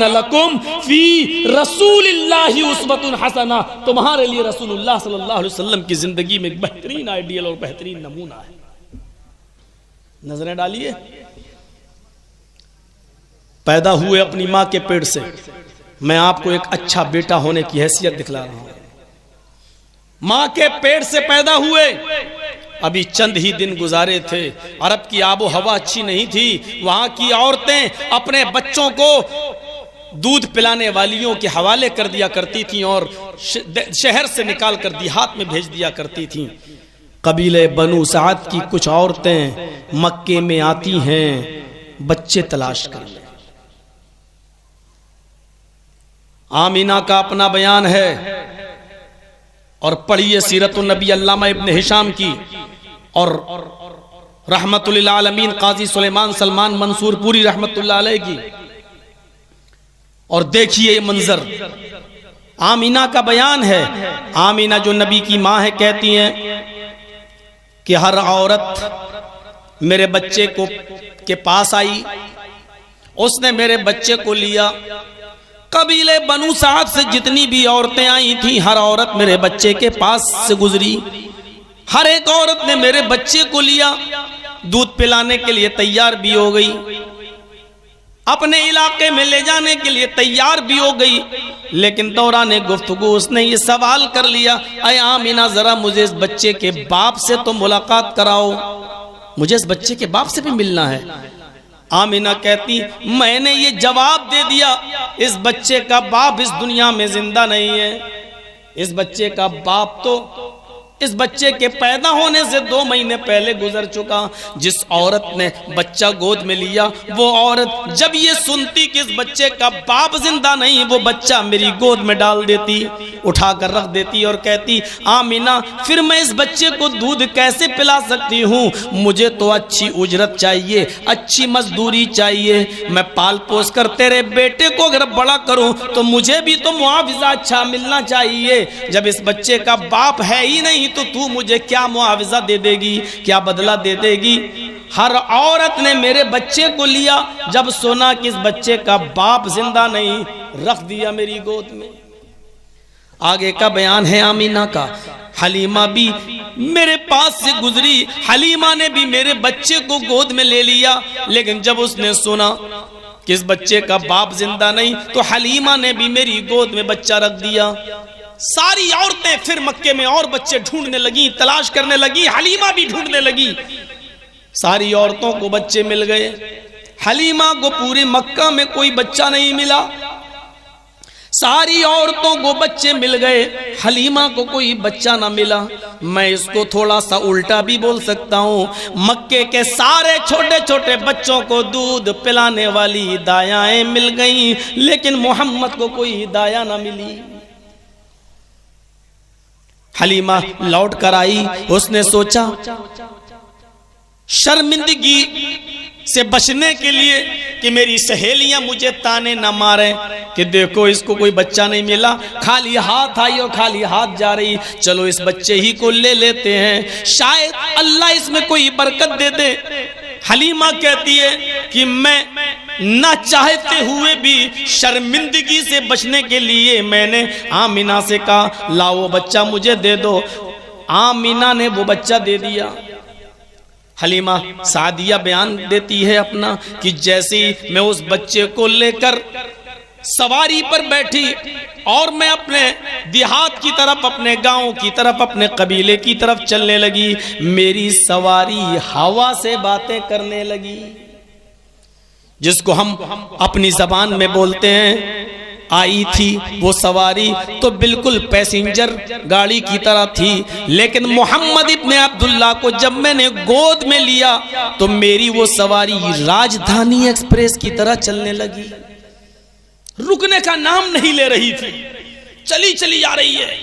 لکم فی رسول اللہ اسوۃ حسنہ، تمہارے لیے رسول اللہ صلی اللہ علیہ وسلم کی زندگی میں ایک بہترین آئیڈیل اور بہترین نمونہ ہے۔ نظریں ڈالیے، پیدا ہوئے اپنی ماں کے پیٹ سے، میں آپ کو ایک اچھا بیٹا ہونے کی حیثیت دکھلا رہا ہوں۔ ماں کے پیٹ سے پیدا ہوئے، ابھی چند ہی دن گزارے تھے، عرب کی آب و ہوا اچھی نہیں تھی، وہاں کی عورتیں اپنے بچوں کو دودھ پلانے والیوں کے حوالے کر دیا کرتی تھیں اور شہر سے نکال کر دیہات میں بھیج دیا کرتی تھیں۔ قبیلے بنو سعد کی کچھ عورتیں مکے میں آتی ہیں بچے تلاش کر لیں۔ آمینہ کا اپنا بیان ہے، اور پڑھیے سیرت النبی علامہ ابن ہشام کی اور رحمت للعالمین قاضی سلیمان سلمان منصور پوری رحمت اللہ علیہ کی، اور دیکھیے یہ منظر۔ آمینہ کا بیان ہے، آمینہ جو نبی کی ماں ہے کہتی ہیں کہ ہر عورت میرے بچے کے پاس آئی، اس نے میرے بچے کو لیا۔ قبیلے بنو سعد سے جتنی بھی عورتیں آئی تھیں، ہر عورت میرے بچے کے پاس سے گزری، ہر ایک عورت نے میرے بچے کو لیا، دودھ پلانے کے لیے تیار بھی ہو گئی، اپنے علاقے میں لے جانے کے لیے تیار بھی ہو گئی۔ لیکن دوران گفتگو اس نے یہ سوال کر لیا، اے آمینہ ذرا مجھے اس بچے کے باپ سے تو ملاقات کراؤ، مجھے اس بچے کے باپ سے بھی ملنا ہے۔ آمینہ کہتی میں نے یہ جواب دے دیا، اس بچے کا باپ اس دنیا میں زندہ نہیں ہے، اس بچے کا باپ تو اس بچے کے پیدا ہونے سے 2 مہینے پہلے گزر چکا۔ جس عورت نے بچہ گود میں لیا، وہ عورت جب یہ سنتی کہ اس بچے کا باپ زندہ نہیں، وہ بچہ میری گود میں ڈال دیتی، اٹھا کر رکھ دیتی اور کہتی آمینہ پھر میں اس بچے کو دودھ کیسے پلا سکتی ہوں، مجھے تو اچھی اجرت چاہیے، اچھی مزدوری چاہیے، میں پال پوس کر تیرے بیٹے کو اگر بڑا کروں تو مجھے بھی تو معاوضہ اچھا ملنا چاہیے۔ جب اس بچے کا باپ ہے ہی نہیں تو مجھے کیا معاوضہ دے دے گی، کیا بدلہ دے دے گی؟ ہر عورت نے میرے بچے کو لیا، جب سنا کہ اس بچے کا باپ زندہ نہیں، رکھ دیا میری گود میں۔ آگے کا بیان ہے آمینہ کا، حلیمہ بھی میرے پاس سے گزری، حلیمہ نے بھی میرے بچے کو گود میں لے لیا، لیکن جب اس نے سنا کہ اس بچے کا باپ زندہ نہیں تو حلیمہ نے بھی میری گود میں بچہ رکھ دیا۔ ساری عورتیں پھر مکے میں اور بچے ڈھونڈنے لگی، تلاش کرنے لگی، حلیمہ بھی ڈھونڈنے لگی۔ ساری عورتوں کو بچے مل گئے، حلیمہ کو پورے مکہ میں کوئی بچہ نہیں ملا۔ ساری عورتوں کو بچے مل گئے، حلیمہ کو کوئی بچہ نہ ملا۔ میں اس کو تھوڑا سا الٹا بھی بول سکتا ہوں، مکے کے سارے چھوٹے چھوٹے بچوں کو دودھ پلانے والی ہدایائیں مل گئیں، لیکن محمد کو کوئی ہدایہ نہ ملی۔ حلیمہ لوٹ کر آئی، اس نے سوچا شرمندگی سے بچنے کے لیے کہ میری سہیلیاں مجھے تانے نہ ماریں کہ دیکھو اس کو کوئی بچہ نہیں ملا، خالی ہاتھ آئی اور خالی ہاتھ جا رہی، چلو اس بچے ہی کو لے لیتے ہیں، شاید اللہ اس میں کوئی برکت دے دے۔ حلیمہ کہتی ہے کہ میں نہ چاہتے ہوئے بھی شرمندگی سے بچنے کے لیے میں نے آمینہ سے کہا لاؤ وہ بچہ مجھے دے دو۔ آمینہ نے وہ بچہ دے دیا۔ حلیمہ سعدیہ بیان دیتی ہے اپنا کہ جیسے میں اس بچے کو لے کر سواری پر بیٹھی اور میں اپنے دیہات کی طرف، اپنے گاؤں کی طرف، اپنے قبیلے کی طرف چلنے لگی، میری سواری ہوا سے باتیں کرنے لگی، جس کو ہم اپنی زبان میں بولتے ہیں۔ آئی تھی وہ سواری تو بالکل پیسنجر گاڑی کی طرح تھی، لیکن محمد ابن عبداللہ کو جب میں نے گود میں لیا تو میری وہ سواری راجدھانی ایکسپریس کی طرح چلنے لگی، رکنے کا نام نہیں لے رہی تھی، چلی چلی آ رہی ہے۔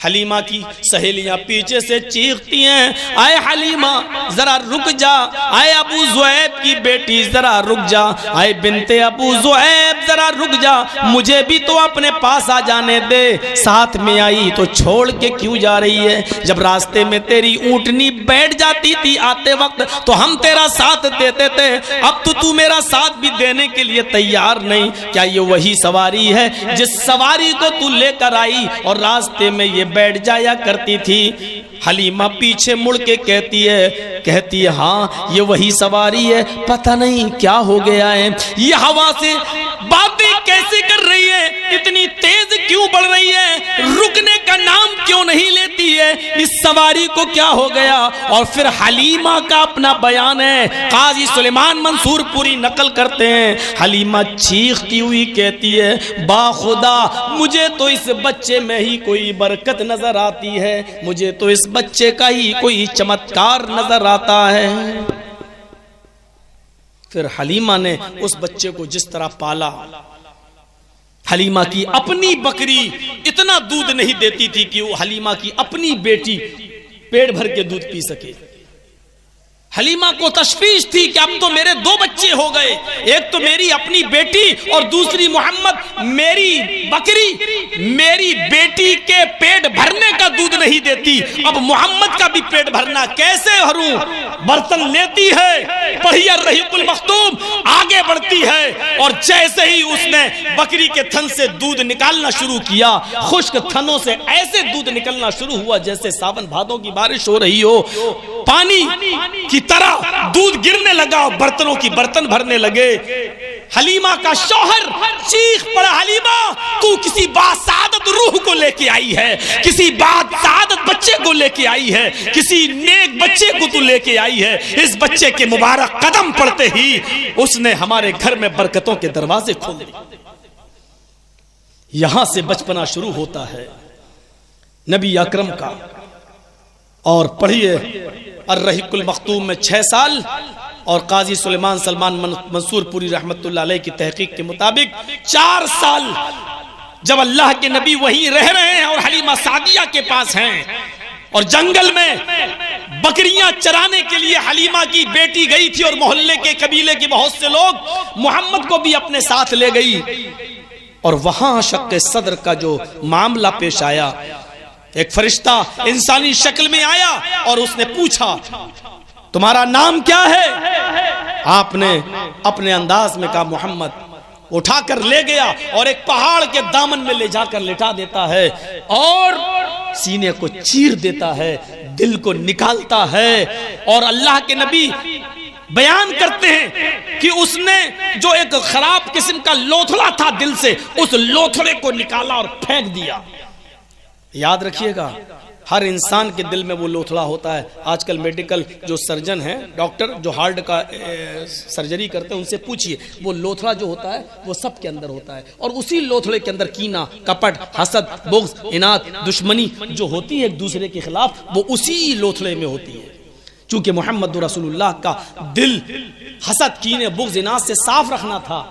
حلیمہ کی سہیلیاں پیچھے سے چیختی ہیں اے حلیمہ ذرا رک جا، اے ابو زعیب کی بیٹی ذرا رک جا، اے بنت ابو زعیب ذرا رک جا, مجھے بھی تو اپنے پاس آ جانے دے, ساتھ میں آئی تو چھوڑ کے کیوں جا رہی ہے؟ جب راستے میں تیری اونٹنی بیٹھ جاتی تھی آتے وقت تو ہم تیرا ساتھ دیتے تھے, اب تو میرا ساتھ بھی دینے کے لیے تیار نہیں. کیا یہ وہی سواری ہے جس سواری کو تو لے کر آئی اور راستے میں یہ بیٹھ جایا کرتی تھی؟ حلیمہ پیچھے مڑ کے کہتی ہے ہاں یہ وہی سواری ہے, پتہ نہیں کیا ہو گیا ہے, یہ ہوا سے باتیں کیسے کر رہی ہے, اتنی تیز کیوں بڑھ رہی ہے, رکنے کا نام کیوں نہیں لیتی ہے, اس سواری کو کیا ہو گیا؟ اور پھر حلیمہ کا اپنا بیان ہے, قاضی سلیمان منصور پوری نقل کرتے ہیں. حلیمہ چیختی ہوئی کہتی ہے با خدا مجھے تو اس بچے میں ہی کوئی برکت نظر آتی ہے, مجھے تو اس بچے کا ہی کوئی چمتکار نظر آتا ہے. پھر حلیمہ نے اس بچے کو جس طرح پالا, حلیمہ کی اپنی بکری اتنا دودھ نہیں دیتی تھی کہ وہ حلیمہ کی اپنی بیٹی پیٹ بھر کے دودھ پی سکے. حلیمہ کو تشویش تھی کہ اب تو میرے دو بچے ہو گئے, ایک تو میری اپنی بیٹی اور دوسری محمد, میری بکری میری بیٹی کے پیٹ بھرنے کا دودھ نہیں دیتی, اب محمد کا بھی پیٹ بھرنا کیسے بھروں؟ برتن لیتی ہے, پڑھی الرحیق المختوم, آگے بڑھتی ہے اور جیسے ہی اس نے بکری کے تھن سے دودھ نکالنا شروع کیا, خشک تھنوں سے ایسے دودھ نکلنا شروع ہوا جیسے ساون بھادوں کی بارش ہو رہی ہو, پانی کی طرح دودھ گرنے لگا اور برتنوں کی برتن بھرنے لگے. حلیمہ کا شوہر چیخ پڑا, حلیمہ تو کسی باسعادت روح کو لے کے آئی ہے, کسی باسعادت بچے کو لے کے آئی ہے, کسی نیک بچے کو تو لے کے آئی ہے. اس بچے کے مبارک قدم پڑتے ہی اس نے ہمارے گھر میں برکتوں کے دروازے کھول دیے. یہاں سے بچپنا شروع ہوتا ہے نبی اکرم کا. اور پڑھیے الرحیق المختوم میں 6 سال اور قاضی سلیمان سلمان منصور پوری رحمت اللہ علیہ کی تحقیق کے مطابق 4 سال جب اللہ کے نبی وہیں رہ رہے ہیں اور حلیمہ سعدیہ کے پاس ہیں, اور جنگل میں بکریاں چرانے کے لیے حلیمہ کی بیٹی گئی تھی اور محلے کے قبیلے کے بہت سے لوگ محمد کو بھی اپنے ساتھ لے گئی, اور وہاں شق صدر کا جو معاملہ پیش آیا, ایک فرشتہ انسانی شکل میں آیا اور اس نے پوچھا تمہارا نام کیا ہے؟ آپ نے اپنے انداز میں کہا محمد. اٹھا کر لے گیا اور ایک پہاڑ کے دامن میں لے جا کر لٹا دیتا ہے اور سینے کو چیر دیتا ہے, دل کو نکالتا ہے. اور اللہ کے نبی بیان کرتے ہیں کہ اس نے جو ایک خراب قسم کا لوتھڑا تھا دل سے, اس لوتھڑے کو نکالا اور پھینک دیا. یاد رکھیے گا ہر انسان کے دل میں وہ لوتھڑا ہوتا ہے. آج کل میڈیکل جو سرجن ہیں, ڈاکٹر جو ہارٹ کا سرجری کرتے ہیں, ان سے پوچھئے وہ لوتھڑا جو ہوتا ہے وہ سب کے اندر ہوتا ہے, اور اسی لوتھڑے کے اندر کینہ, کپٹ, حسد, بغض, اناد, دشمنی جو ہوتی ہے ایک دوسرے کے خلاف, وہ اسی لوتھڑے میں ہوتی ہے. چونکہ محمد رسول اللہ کا دل حسد, کینے, بغض, اناد سے صاف رکھنا تھا,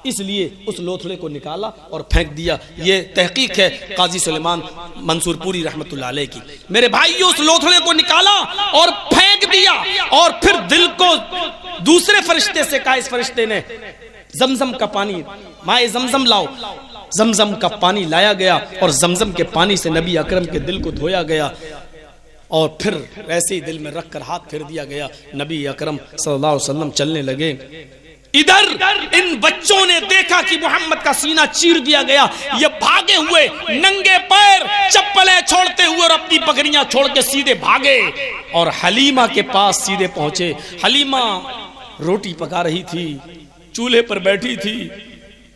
اس لیے اس لوتھڑے کو نکالا اور پھینک دیا. یہ تحقیق ہے قاضی سلیمان منصور پوری رحمت اللہ علیہ کی. میرے بھائیو, اس لوتھڑے کو نکالا اور پھینک دیا, اور پھر دل کو دوسرے فرشتے سے کہا, اس فرشتے نے زمزم کا پانی, مائے زمزم لاؤ. زمزم کا پانی لایا گیا اور زمزم کے پانی سے نبی اکرم کے دل کو دھویا گیا, اور پھر ایسے ہی دل میں رکھ کر ہاتھ پھیر دیا گیا. نبی اکرم صلی اللہ علیہ وسلم چلنے لگے. ادھر ان بچوں نے دیکھا کہ محمد کا سینہ چیر دیا گیا, یہ بھاگے ہوئے ننگے پیر چپلیں چھوڑتے ہوئے اور اپنی بکریاں چھوڑ کے سیدھے بھاگے اور حلیمہ کے پاس سیدھے پہنچے. حلیمہ روٹی پکا رہی تھی, چولہے پر بیٹھی تھی.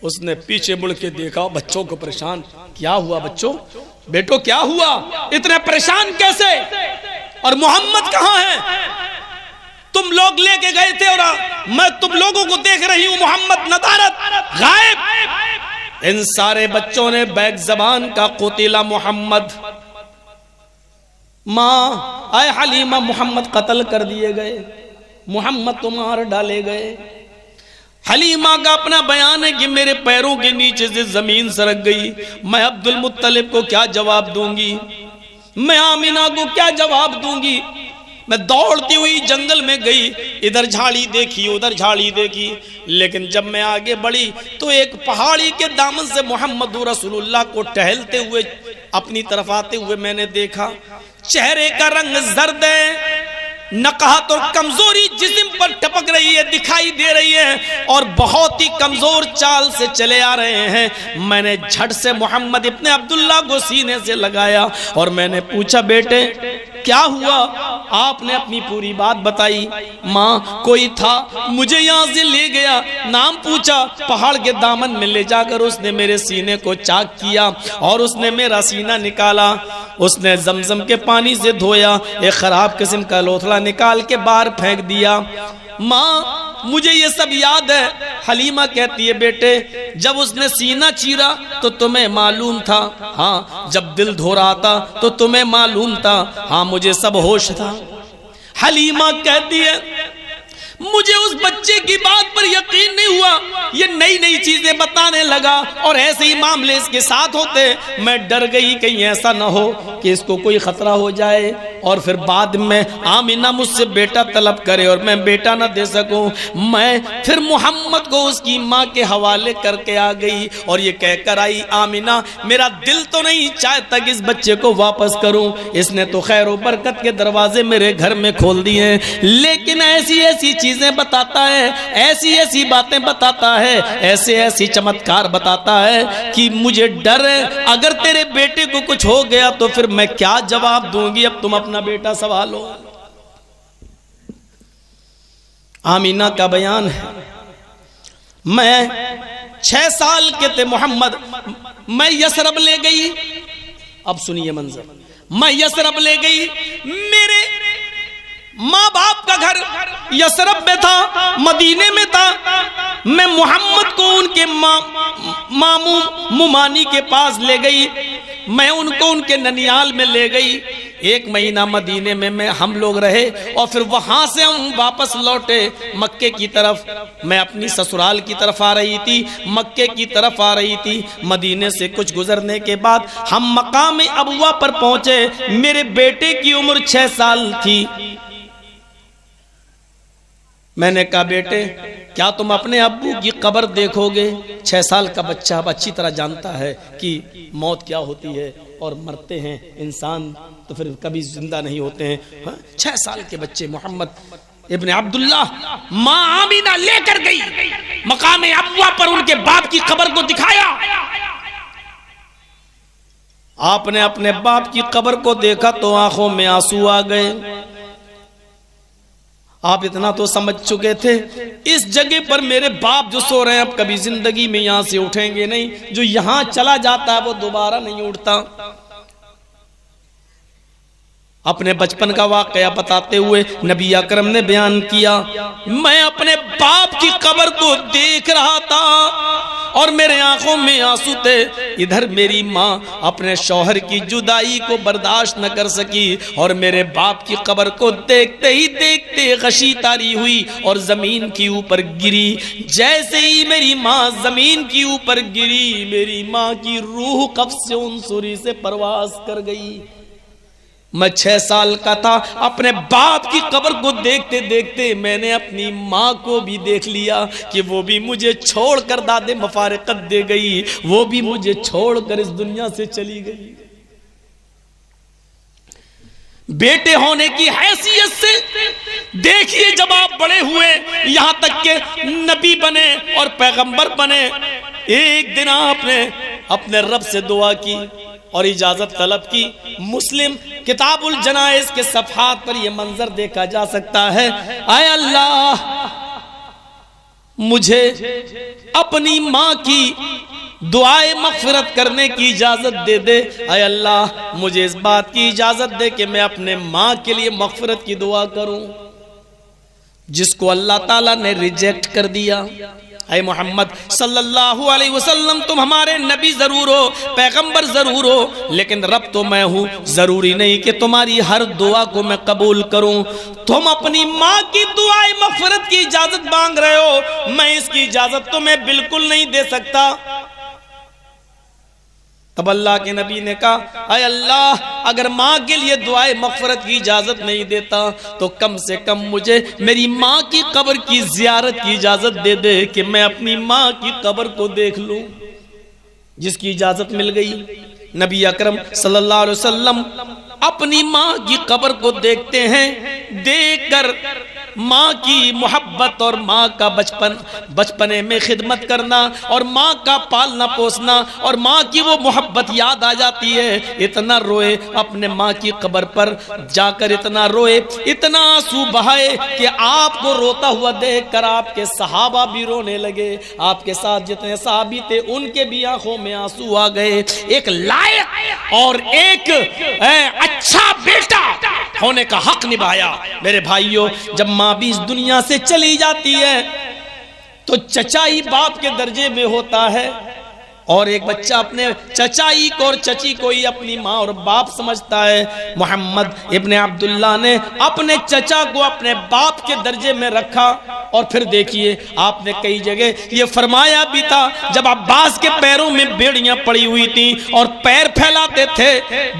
اس نے پیچھے مڑ کے دیکھا, بچوں کو پریشان. کیا ہوا بچوں, بیٹو کیا ہوا, اتنے پریشان کیسے, اور محمد کہاں ہے؟ تم لوگ لے کے گئے تھے اور میں تم لوگوں کو دیکھ رہی ہوں, محمد ندارت غائب. ان سارے بچوں نے بیک زبان کا قتل محمد, ماں اے حلیمہ محمد قتل کر دیے گئے, محمد تو مار ڈالے گئے. حلیمہ کا اپنا بیان ہے کہ میرے پیروں کے نیچے سے زمین سرک گئی. میں عبد المطلب کو کیا جواب دوں گی, میں آمینہ کو کیا جواب دوں گی, میں دوڑتی ہوئی جنگل میں گئی، ادھر جھاڑی دیکھی ادھر جھاڑی دیکھی، لیکن جب میں آگے بڑھی تو ایک پہاڑی کے دامن سے محمد رسول اللہ کو ٹہلتے ہوئے اپنی طرف آتے ہوئے میں نے دیکھا۔ چہرے کا رنگ زرد ہے، نقاہت اور کمزوری جسم پر ٹپک رہی ہے، دکھائی دے رہی ہے، اور بہت ہی کمزور چال سے چلے آ رہے ہیں۔ میں نے جھٹ سے محمد ابن عبداللہ کو سینے سے لگایا اور میں نے پوچھا بیٹے کیا ہوا؟ آپ نے اپنی پوری بات بتائی۔ ماں کوئی تھا مجھے یہاں سے لے گیا، نام پوچھا، پہاڑ کے دامن میں لے جا کر اس نے میرے سینے کو چاک کیا اور اس نے میرا سینہ نکالا، اس نے زمزم کے پانی سے دھویا، ایک خراب قسم کا لوتھڑا نکال کے باہر پھینک دیا۔ ماں مجھے یہ سب یاد ہے۔ حلیمہ کہتی ہے بیٹے جب اس نے سینہ چیرا تو تمہیں معلوم تھا؟ ہاں۔ جب دل دھو رہا تھا تو تمہیں معلوم تھا؟ ہاں مجھے سب ہوش تھا۔ حلیمہ کہتی ہے مجھے اس بچے کی بات پر یقین نہیں ہوا، یہ نئی نئی چیزیں بتانے لگا اور ایسے ہی معاملے اس کے ساتھ ہوتے، میں ڈر گئی کہیں ایسا نہ ہو کہ اس کو کوئی خطرہ ہو جائے اور پھر بعد میں آمینہ مجھ سے بیٹا طلب کرے اور میں بیٹا نہ دے سکوں۔ میں پھر محمد کو اس کی ماں کے حوالے کر کے آ گئی اور یہ کہہ کر آئی آمینہ میرا دل تو نہیں چاہتا کہ اس بچے کو واپس کروں، اس نے تو خیر و برکت کے دروازے میرے گھر میں کھول دیے ہیں، لیکن ایسی ایسی چیزیں بتاتا ہے، ایسی ایسی باتیں بتاتا ہے، ایسے ایسی چمتکار بتاتا ہے کہ مجھے ڈر ہے اگر تیرے بیٹے کو کچھ ہو گیا تو پھر میں کیا جواب دوں گی، اب تم اپنا بیٹا سنبھالو۔ آمینہ کا بیان ہے میں 6 سال کے تھے محمد، میں یثرب لے گئی، اب سنیے منظر، میں یثرب لے گئی، میرے ماں باپ کا گھر یثرب میں تھا، مدینے میں تھا، میں محمد کو ان کے ماموں ممانی کے پاس لے گئی، میں ان کو ان کے ننیال میں لے گئی، 1 مہینہ مدینے میں ہم لوگ رہے اور پھر وہاں سے ہم واپس لوٹے مکے کی طرف، میں اپنی سسرال کی طرف آ رہی تھی، مکے کی طرف آ رہی تھی۔ مدینے سے کچھ گزرنے کے بعد ہم مقام ابوا پر پہنچے، میرے بیٹے کی عمر 6 سال تھی۔ میں نے کہا بیٹے کیا تم اپنے ابو کی قبر دیکھو گے؟ 6 سال کا بچہ اب اچھی طرح جانتا ہے کہ موت کیا ہوتی ہے اور مرتے ہیں انسان تو پھر کبھی زندہ نہیں ہوتے ہیں۔ 6 سال کے بچے محمد ابن عبداللہ، ماں آمینہ لے کر گئی مقام ابوا پر، ان کے باپ کی قبر کو دکھایا۔ آپ نے اپنے باپ کی قبر کو دیکھا تو آنکھوں میں آنسو آ گئے۔ آپ اتنا تو سمجھ چکے تھے اس جگہ پر میرے باپ جو سو رہے ہیں اب کبھی زندگی میں یہاں سے اٹھیں گے نہیں، جو یہاں چلا جاتا ہے وہ دوبارہ نہیں اٹھتا۔ اپنے بچپن کا واقعہ بتاتے ہوئے نبی اکرم نے بیان کیا میں اپنے باپ کی قبر کو دیکھ رہا تھا اور میرے آنکھوں میں آنسو تھے، ادھر میری ماں اپنے شوہر کی جدائی کو برداشت نہ کر سکی اور میرے باپ کی قبر کو دیکھتے ہی دیکھتے غشی طاری ہوئی اور زمین کی اوپر گری۔ جیسے ہی میری ماں زمین کی اوپر گری میری ماں کی روح قفس عنصری سے پرواز کر گئی۔ میں 6 سال کا تھا، اپنے باپ کی قبر کو دیکھتے دیکھتے میں نے اپنی ماں کو بھی دیکھ لیا کہ وہ بھی مجھے چھوڑ کر دادے مفارقت دے گئی، وہ بھی مجھے چھوڑ کر اس دنیا سے چلی گئی۔ بیٹے ہونے کی حیثیت سے دیکھیے جب آپ بڑے ہوئے یہاں تک کہ نبی بنے اور پیغمبر بنے، ایک دن آپ نے اپنے رب سے دعا کی اور اجازت طلب کی۔ مسلم کتاب الجنائز کے صفحات پر یہ منظر دیکھا جا سکتا ہے، اے اللہ مجھے اپنی ماں کی دعائے مغفرت کرنے کی اجازت دے دے، اے اللہ مجھے اس بات کی اجازت دے کہ میں اپنے ماں کے لیے مغفرت کی دعا کروں جس کو اللہ تعالیٰ نے ریجیکٹ کر دیا۔ اے محمد صلی اللہ علیہ وسلم تم ہمارے نبی ضرور ہو، پیغمبر ضرور ہو، لیکن رب تو میں ہوں، ضروری نہیں کہ تمہاری ہر دعا کو میں قبول کروں۔ تم اپنی ماں کی دعائے مغفرت کی اجازت مانگ رہے ہو، میں اس کی اجازت تمہیں بالکل نہیں دے سکتا۔ تب اللہ کے نبی نے کہا اے اللہ اگر ماں کے لیے دعائے مغفرت کی اجازت نہیں دیتا تو کم سے کم مجھے میری ماں کی قبر کی زیارت کی اجازت دے دے کہ میں اپنی ماں کی قبر کو دیکھ لوں. جس کی اجازت مل گئی. نبی اکرم صلی اللہ علیہ وسلم اپنی ماں کی قبر کو دیکھتے ہیں. دیکھ کر ماں کی محبت اور ماں کا بچپنے میں خدمت کرنا اور ماں کا پالنا پوسنا اور ماں کی وہ محبت یاد آ جاتی ہے. اتنا روئے اپنے ماں کی قبر پر جا کر, اتنا روئے, اتنا آنسو بہائے کہ آپ کو روتا ہوا دیکھ کر آپ کے صحابہ بھی رونے لگے. آپ کے ساتھ جتنے صحابی تھے ان کے بھی آنکھوں میں آنسو آ گئے. ایک لائق اور ایک اچھا بیٹا ہونے کا حق نبھایا. میرے بھائیوں, جب ماں بھی اس دنیا سے چلی جاتی ہے تو چچائی باپ کے درجے میں ہوتا ہے, اور ایک بچہ اپنے چچائی کو اور چچی کو ہی اپنی ماں اور باپ سمجھتا ہے. محمد ابن عبداللہ نے اپنے چچا کو اپنے باپ کے درجے میں رکھا. اور پھر دیکھیے آپ نے کئی جگہ یہ فرمایا بھی تھا, جب عباس کے پیروں میں بیڑیاں پڑی ہوئی تھیں اور پیر پھیلاتے تھے,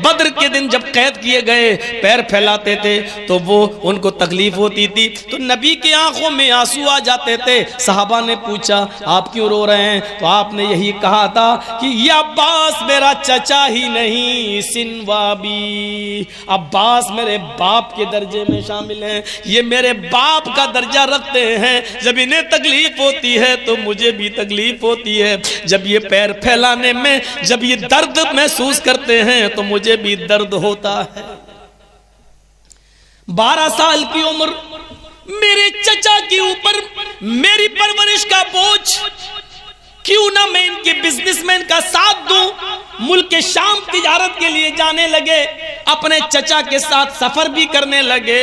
بدر کے دن جب قید کیے گئے پیر پھیلاتے تھے تو وہ ان کو تکلیف ہوتی تھی تو نبی کی آنکھوں میں آنسو آ جاتے تھے. صحابہ نے پوچھا آپ کیوں رو رہے ہیں؟ تو آپ نے یہی کہا تھا کہ یہ عباس میرا چچا ہی نہیں, سنوابی, عباس میرے باپ کے درجے میں شامل ہیں, یہ میرے باپ کا درجہ رکھتے ہیں. جب انہیں تکلیف ہوتی ہے تو مجھے بھی تکلیف ہوتی ہے. جب یہ پیر پھیلانے میں جب یہ درد محسوس کرتے ہیں تو مجھے بھی درد ہوتا ہے. 12 سال کی عمر میرے چچا کے اوپر میری پرورش کا بوجھ, کیوں نہ میں ان کے بزنس مین کا ساتھ دوں. ملک شام تجارت کے لیے جانے لگے, اپنے چچا کے ساتھ سفر بھی کرنے لگے,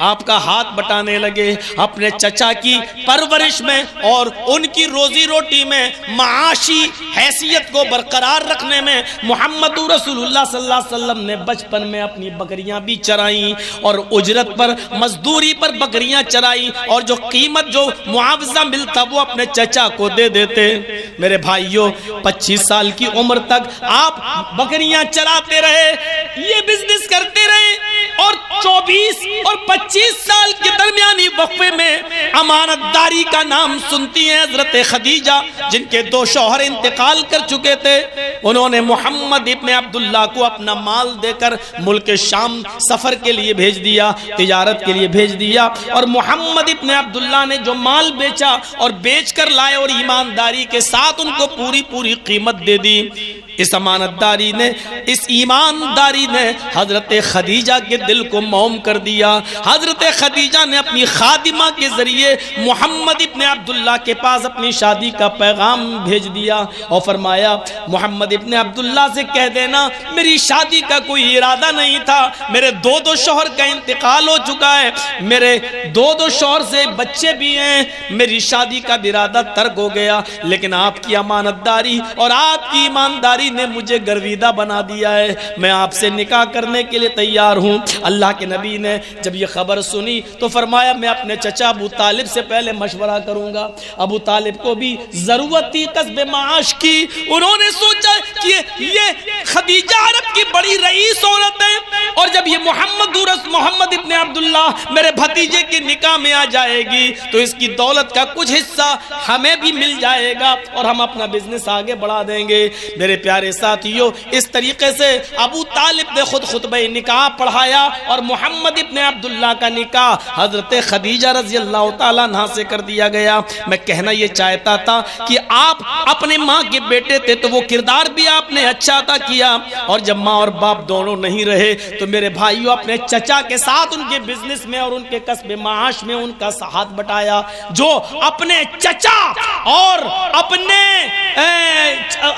آپ کا ہاتھ بٹانے لگے. اپنے چچا کی پرورش میں اور ان کی روزی روٹی میں, معاشی حیثیت کو برقرار رکھنے میں محمد رسول اللہ صلی اللہ علیہ وسلم نے بچپن میں اپنی بکریاں بھی چرائیں اور اجرت پر مزدوری پر بکریاں چرائیں, اور جو قیمت جو معاوضہ ملتا وہ اپنے چچا کو دے دیتے. میرے بھائیوں 25 سال کی عمر تک آپ بکریاں چراتے رہے, یہ بزنس کرتے رہے, اور 24 اور 25 سال کے درمیانی وقفے میں امانت داری کا نام سنتی ہیں حضرت خدیجہ جن کے 2 شوہر انتقال کر چکے تھے. انہوں نے محمد ابن عبداللہ کو اپنا مال دے کر ملک شام سفر کے لیے بھیج دیا, تجارت کے لیے بھیج دیا, اور محمد ابن عبداللہ نے جو مال بیچا اور بیچ کر لائے اور ایمانداری کے ساتھ ان کو پوری قیمت دے دی. اس امانت داری نے, اس ایمانداری نے حضرت خدیجہ کے دل کو موم کر دیا. حضرت خدیجہ نے اپنی خادمہ کے ذریعے محمد ابن عبداللہ کے پاس اپنی شادی کا پیغام بھیج دیا اور فرمایا محمد ابن عبداللہ سے کہہ دینا میری شادی کا کوئی ارادہ نہیں تھا, میرے 2 شوہر کا انتقال ہو چکا ہے, میرے 2 شوہر سے بچے بھی ہیں, میری شادی کا ارادہ ترک ہو گیا, لیکن آپ کی امانت داری اور آپ کی ایمانداری نے مجھے گرویدہ بنا دیا ہے, میں آپ سے نکاح کرنے کے لیے تیار ہوں. اللہ کے نبی نے جب یہ خبر سنی تو فرمایا میں اپنے چچا ابو طالب سے پہلے مشورہ کروں گا. ابو طالب کو بھی ضرورت تھی کسب معاش کی. انہوں نے سوچا کہ یہ خدیجہ عرب کی بڑی رئیس عورت ہے, اور جب یہ محمد ابن عبداللہ میرے بھتیجے کے نکاح میں آ جائے گی تو اس کی دولت کا کچھ حصہ ہمیں بھی مل جائے گا اور ہم اپنا بزنس آگے بڑھا دیں گے. میرے پیارے ساتھیوں, اس طریقے سے ابو طالب نے خود خطبہ نکاح پڑھایا اور محمد ابن عبداللہ کا نکاح حضرت خدیجہ رضی اللہ تعالیٰ عنہ سے کر دیا گیا. میں کہنا یہ چاہتا تھا کہ آپ اپنے ماں کے بیٹے تھے تو وہ کردار بھی آپ نے اچھا عطا کیا, اور جب ماں اور باپ دونوں نہیں رہے تو میرے بھائیوں اپنے چچا کے ساتھ ان کے بزنس میں اور ان کے کسب معاش میں ان کا ساتھ بٹایا. جو اپنے چچا اور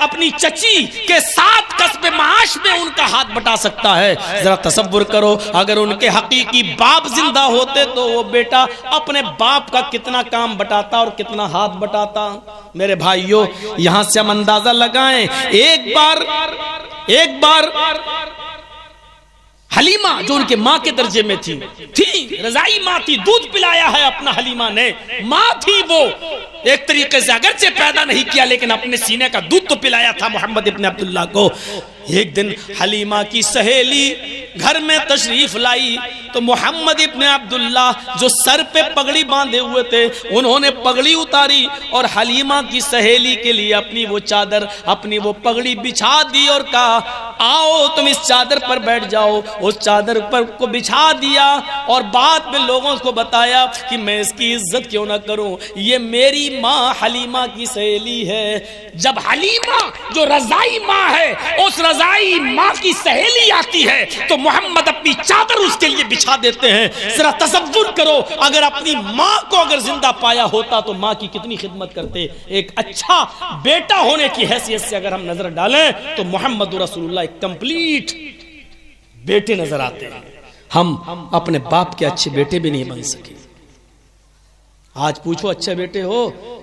اپنی چچی کے ساتھ کسب معاش میں ان کا ہاتھ بٹا سکتا ہے, ذرا تصور کرو اگر ان کے حقیقی باپ زندہ ہوتے تو وہ بیٹا اپنے باپ کا کتنا کام بٹاتا اور کتنا ہاتھ بٹاتا. میرے بھائیوں یہاں سے ہم اندازہ لگائیں, ایک بار حلیمہ جو ان کے ماں کے درجے میں تھی رضائی ماں تھی، دودھ پلایا ہے اپنا حلیمہ نے، ماں تھی وہ، ایک طریقے سے اگرچہ پیدا نہیں کیا لیکن اپنے سینے کا دودھ تو پلایا تھا محمد ابن عبداللہ کو۔ ایک دن حلیمہ کی سہیلی گھر میں تشریف لائی تو محمد ابن عبداللہ جو سر پہ پگڑی باندھے ہوئے تھے انہوں نے پگڑی اتاری اور حلیمہ کی سہیلی کے لیے اپنی وہ چادر، اپنی وہ پگڑی بچھا دی اور کہا آؤ تم اس چادر پر بیٹھ جاؤ۔ اس چادر پر کو بچھا دیا اور بعد میں لوگوں کو بتایا کہ میں اس کی عزت کیوں نہ کروں، یہ میری ماں حلیمہ کی سہیلی ہے۔ جب حلیمہ جو رضائی ماں ہے اس رضائی ماں کی سہیلی آتی ہے تو محمد اپنی چادر اس کے لیے بچھا دیتے ہیں۔ ذرا تصور کرو اگر اپنی ماں کو اگر زندہ پایا ہوتا تو ماں کی کتنی خدمت کرتے۔ ایک اچھا بیٹا ہونے کی حیثیت سے اگر ہم نظر ڈالیں تو محمد رسول اللہ ایک کمپلیٹ بیٹے نظر آتے ہیں۔ ہم اپنے باپ کے اچھے بیٹے بھی نہیں بن سکے۔ آج پوچھو اچھے بیٹے ہو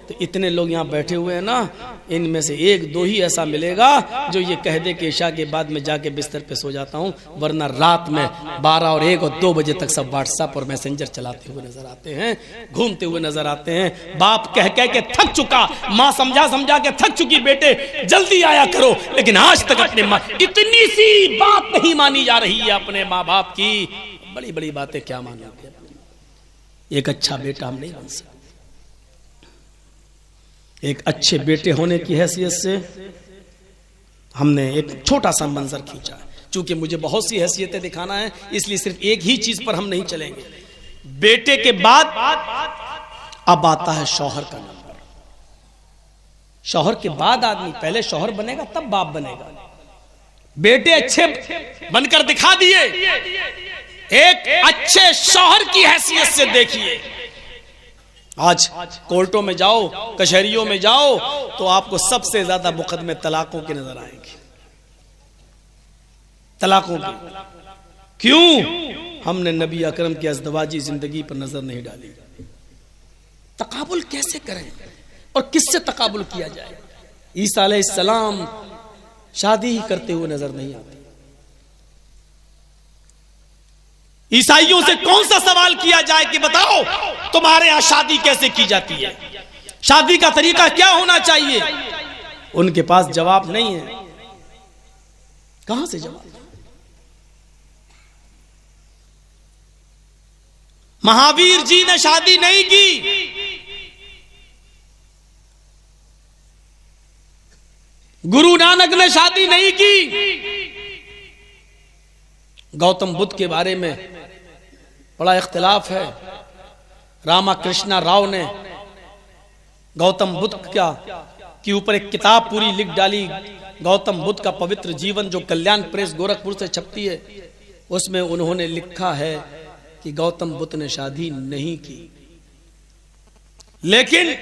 تو اتنے لوگ یہاں بیٹھے ہوئے ہیں نا، ان میں سے ایک دو ہی ایسا ملے گا جو یہ کہہ دے کہ عشاء کے بعد میں جا کے بستر پہ سو جاتا ہوں، ورنہ رات میں 12 اور 1 اور 2 بجے تک سب واٹس ایپ اور میسنجر چلاتے ہوئے نظر آتے ہیں، گھومتے ہوئے نظر آتے ہیں۔ باپ کہہ کے تھک چکا، ماں سمجھا کے تھک چکی بیٹے جلدی آیا کرو، لیکن آج تک اپنے ماں اتنی سی بات نہیں مانی جا رہی ہے اپنے ماں باپ کی۔ بڑی بڑی باتیں کیا مانیں گے، ایک اچھا بیٹا ہم نہیں بن سکتے۔ ایک اچھے بیٹے ہونے کی حیثیت سے ہم نے ایک چھوٹا سا منظر کھینچا ہے، چونکہ مجھے بہت سی حیثیتیں دکھانا ہے اس لیے صرف ایک ہی چیز پر ہم نہیں چلیں گے۔ بیٹے کے بعد اب آتا ہے شوہر کا نمبر۔ شوہر کے بعد آدمی پہلے شوہر بنے گا تب باپ بنے گا۔ بیٹے اچھے بن کر دکھا دیے، ایک اچھے شوہر کی حیثیت سے دیکھیے۔ آج کورٹوں میں جاؤ، کچہریوں میں جاؤ تو آپ کو سب سے زیادہ مقدمے طلاقوں کے نظر آئیں گے، طلاقوں کے۔ کیوں؟ ہم نے نبی اکرم کی ازدواجی زندگی پر نظر نہیں ڈالی۔ تقابل کیسے کریں اور کس سے تقابل کیا جائے؟ عیسیٰ علیہ السلام شادی ہی کرتے ہوئے نظر نہیں آتے۔ عیسائیوں سے کون سا سوال کیا جائے کہ بتاؤ تمہارے یہاں شادی کیسے کی جاتی ہے، شادی کا طریقہ کیا ہونا چاہیے؟ ان کے پاس جواب نہیں ہے۔ کہاں سے جواب؟ مہاویر جی نے شادی نہیں کی، گرو نانک نے شادی نہیں کی۔ گوتم بدھ کے بارے میں بڑا اختلاف ہے۔ راما کرشنا راؤ نے گوتم بدھ کے اوپر ایک کتاب پوری لکھ ڈالی، گوتم بدھ کا پوتر جیون، جو کلیان پریس گورکھپور سے چھپتی ہے۔ اس میں انہوں نے لکھا ہے کہ گوتم بدھ نے شادی نہیں کی، لیکن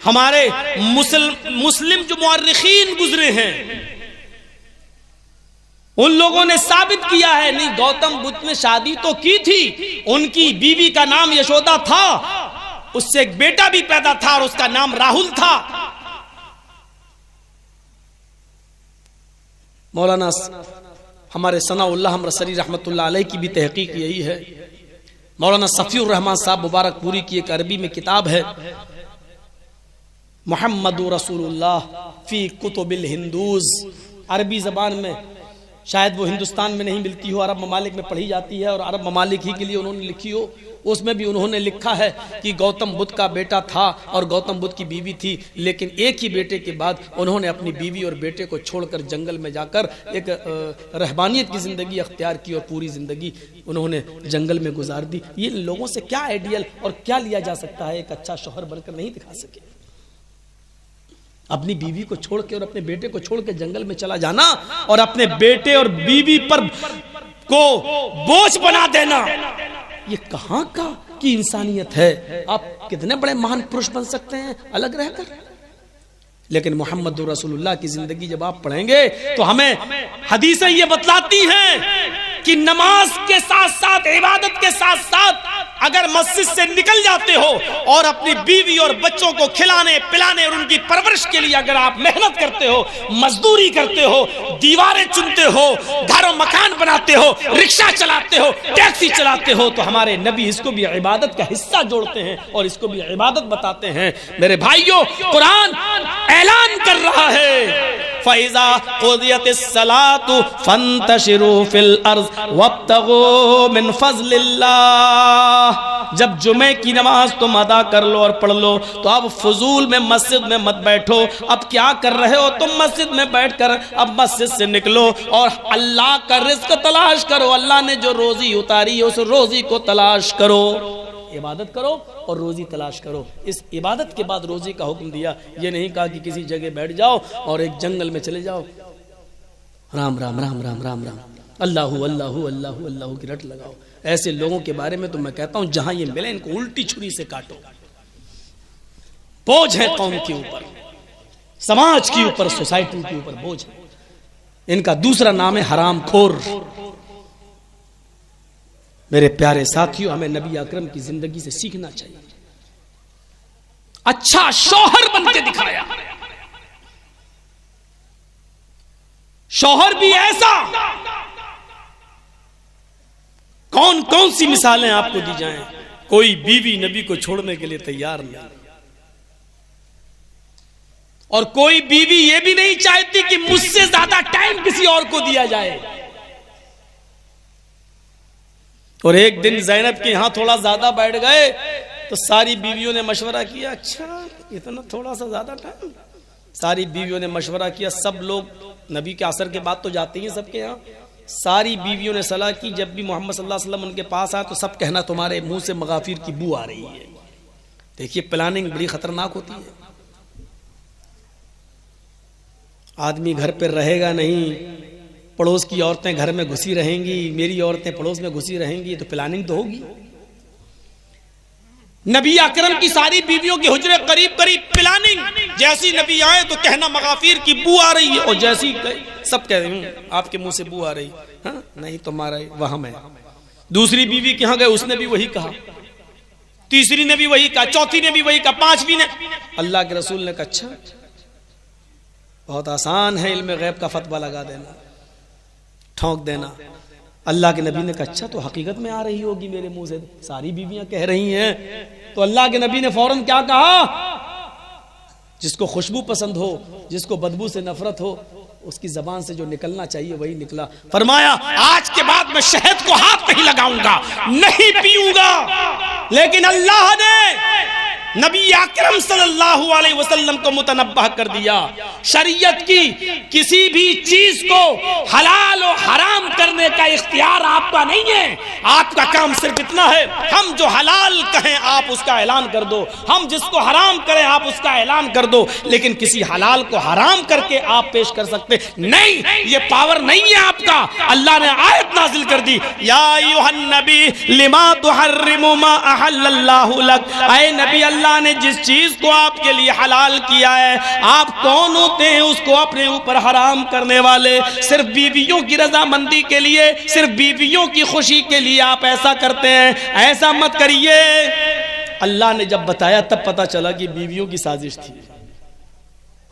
ہمارے مسلم جو مورخین گزرے ہیں ان لوگوں نے ثابت کیا ہے نہیں، گوتم بدھ نے شادی تو کی تھی، ان کی بیوی کا نام یشودا تھا، اس سے ایک بیٹا بھی پیدا تھا اور اس کا نام راہل تھا۔ مولانا ہمارے ثناء اللہ امرتسری رحمت اللہ علیہ کی بھی تحقیق یہی ہے۔ مولانا صفی الرحمن صاحب مبارک پوری کی ایک عربی میں کتاب ہے محمد رسول اللہ فی کتب الہندوز، عربی زبان میں، شاید وہ ہندوستان میں نہیں ملتی ہو، عرب ممالک میں پڑھی جاتی ہے اور عرب ممالک ہی کے لیے انہوں نے لکھی ہو۔ اس میں بھی انہوں نے لکھا ہے کہ گوتم بدھ کا بیٹا تھا اور گوتم بدھ کی بیوی تھی، لیکن ایک ہی بیٹے کے بعد انہوں نے اپنی بیوی اور بیٹے کو چھوڑ کر جنگل میں جا کر ایک رہبانیت کی زندگی اختیار کی اور پوری زندگی انہوں نے جنگل میں گزار دی۔ یہ لوگوں سے کیا آئیڈیل اور کیا لیا جا سکتا ہے؟ ایک اچھا شوہر بن کر نہیں دکھا سکے، اپنی بیوی کو چھوڑ کے اور اپنے بیٹے کو چھوڑ کے جنگل میں چلا جانا اور اپنے بیٹے اور بیوی پر کو بوجھ بنا دینا، یہ کہاں کا کی انسانیت ہے؟ آپ کتنے بڑے مہان پروش بن سکتے ہیں الگ رہ کر، لیکن محمد رسول اللہ کی زندگی جب آپ پڑھیں گے تو ہمیں حدیثیں یہ بتلاتی ہیں کہ نماز کے ساتھ ساتھ، عبادت کے ساتھ ساتھ اگر مسجد سے نکل جاتے ہو اور اپنی بیوی اور بچوں کو کھلانے پلانے اور ان کی پرورش کے لیے اگر آپ محنت کرتے ہو، مزدوری کرتے ہو، دیواریں چنتے ہو، گھر و مکان بناتے ہو، رکشہ چلاتے ہو، ٹیکسی چلاتے ہو، تو ہمارے نبی اس کو بھی عبادت کا حصہ جوڑتے ہیں اور اس کو بھی عبادت بتاتے ہیں۔ میرے بھائیوں، قرآن اعلان کر رہا ہے فَإِذَا قُضِيَتِ الصَّلَاةُ فَانْتَشِرُوا فِي الْأَرْضِ وَابْتَغُوا مِنْ فَضْلِ اللَّهِ۔ جب جمعے کی نماز تم ادا کر لو اور پڑھ لو تو اب فضول میں مسجد میں مت بیٹھو۔ اب کیا کر رہے ہو تم مسجد میں بیٹھ کر؟ اب مسجد سے نکلو اور اللہ کا رزق تلاش کرو، اللہ نے جو روزی اتاری ہے اس روزی کو تلاش کرو، عبادت کرو اور روزی تلاش کرو۔ اس عبادت کے بعد روزی کا حکم دیا، یہ نہیں کہا کہ کسی جگہ بیٹھ جاؤ اور ایک جنگل میں چلے جاؤ، رام رام رام رام رام رام، اللہ اللہ اللہ اللہ کی رٹ لگاؤ۔ ایسے لوگوں کے بارے میں تو میں کہتا ہوں جہاں یہ ملے ان کو الٹی چھری سے کاٹو، بوجھ ہے قوم کے اوپر، سماج کے اوپر، سوسائٹی کے اوپر بوجھ ہے۔ ان کا دوسرا نام ہے حرام خور۔ میرے پیارے ساتھیوں، ہمیں نبی اکرم کی زندگی سے سیکھنا چاہیے۔ اچھا شوہر بن کے دکھایا، شوہر بھی ایسا، کون کون سی مثالیں آپ کو دی جائیں، کوئی بیوی نبی کو چھوڑنے کے لیے تیار نہیں، اور کوئی بیوی یہ بھی نہیں چاہتی کہ مجھ سے زیادہ ٹائم کسی اور کو دیا جائے۔ اور ایک دن زینب کے ہاں تھوڑا زیادہ بیٹھ گئے تو ساری بیویوں نے مشورہ کیا، اچھا اتنا تھوڑا سا زیادہ ٹائم؟ ساری بیویوں نے مشورہ کیا، سب لوگ نبی کے عصر کے بعد تو جاتے ہیں سب کے ہاں، ساری بیویوں نے صلاح کی جب بھی محمد صلی اللہ علیہ وسلم ان کے پاس آئے تو سب کہنا تمہارے منہ سے مغافیر کی بو آ رہی ہے۔ دیکھیے پلاننگ بڑی خطرناک ہوتی ہے۔ آدمی گھر پہ رہے گا نہیں، پڑوس کی عورتیں گھر میں گھسی رہیں گی، میری عورتیں پڑوس میں گھسی رہیں گی، تو پلاننگ تو ہوگی۔ نبی اکرم کی ساری بیویوں کے حجرے قریب قریب، پلاننگ، جیسی نبی آئے تو کہنا مغافیر کی بو آ رہی ہے، اور جیسی سب کہہ رہے ہیں آپ کے منہ سے بو آ رہی، ہاں نہیں تمہارا وہم ہے۔ دوسری بیوی کے ہاں گئے، اس نے بھی وہی کہا، تیسری نے بھی وہی کہا، چوتھی نے بھی وہی کہا، پانچویں نے۔ اللہ کے رسول نے کہا اچھا بہت آسان ہے علم غیب کا فتویٰ لگا دینا، ٹھونک دینا۔ اللہ کے نبی نے کہا اچھا تو حقیقت میں آ رہی ہوگی میرے منہ سے، ساری بیویاں کہہ رہی ہیں۔ تو اللہ کے نبی نے فوراً کیا کہا، جس کو خوشبو پسند ہو، جس کو بدبو سے نفرت ہو، اس کی زبان سے جو نکلنا چاہیے وہی نکلا۔ فرمایا آج کے بعد میں شہد کو ہاتھ نہیں لگاؤں گا، نہیں پیوں گا، لیکن اللہ نے نبی اکرم صلی اللہ علیہ وسلم کو متنبہ کر دیا، شریعت کی کسی بھی چیز کو حلال و حرام کرنے کا اختیار آپ کا نہیں ہے، آپ کا کام صرف اتنا ہے ہم جو حلال کہیں آپ اس کا اعلان کر دو، ہم جس کو حرام کریں آپ اس کا اعلان کر دو، لیکن کسی حلال کو حرام کر کے آپ پیش کر سکتے نہیں، یہ پاور نہیں ہے آپ کا۔ اللہ نے آیت نازل کر دی، یا ایھا النبی لما تحرم ما احل اللہ لک، اے نبی اللہ نے جس چیز کو آپ کے لیے حلال کیا ہے، آپ کون ہوتے ہیں اس کو اپنے اوپر حرام کرنے والے؟ صرف بیویوں کی رضامندی کے لیے، صرف بیویوں کی خوشی کے لیے آپ ایسا کرتے ہیں، ایسا مت کریے۔ اللہ نے جب بتایا تب پتا چلا کہ بیویوں کی سازش تھی۔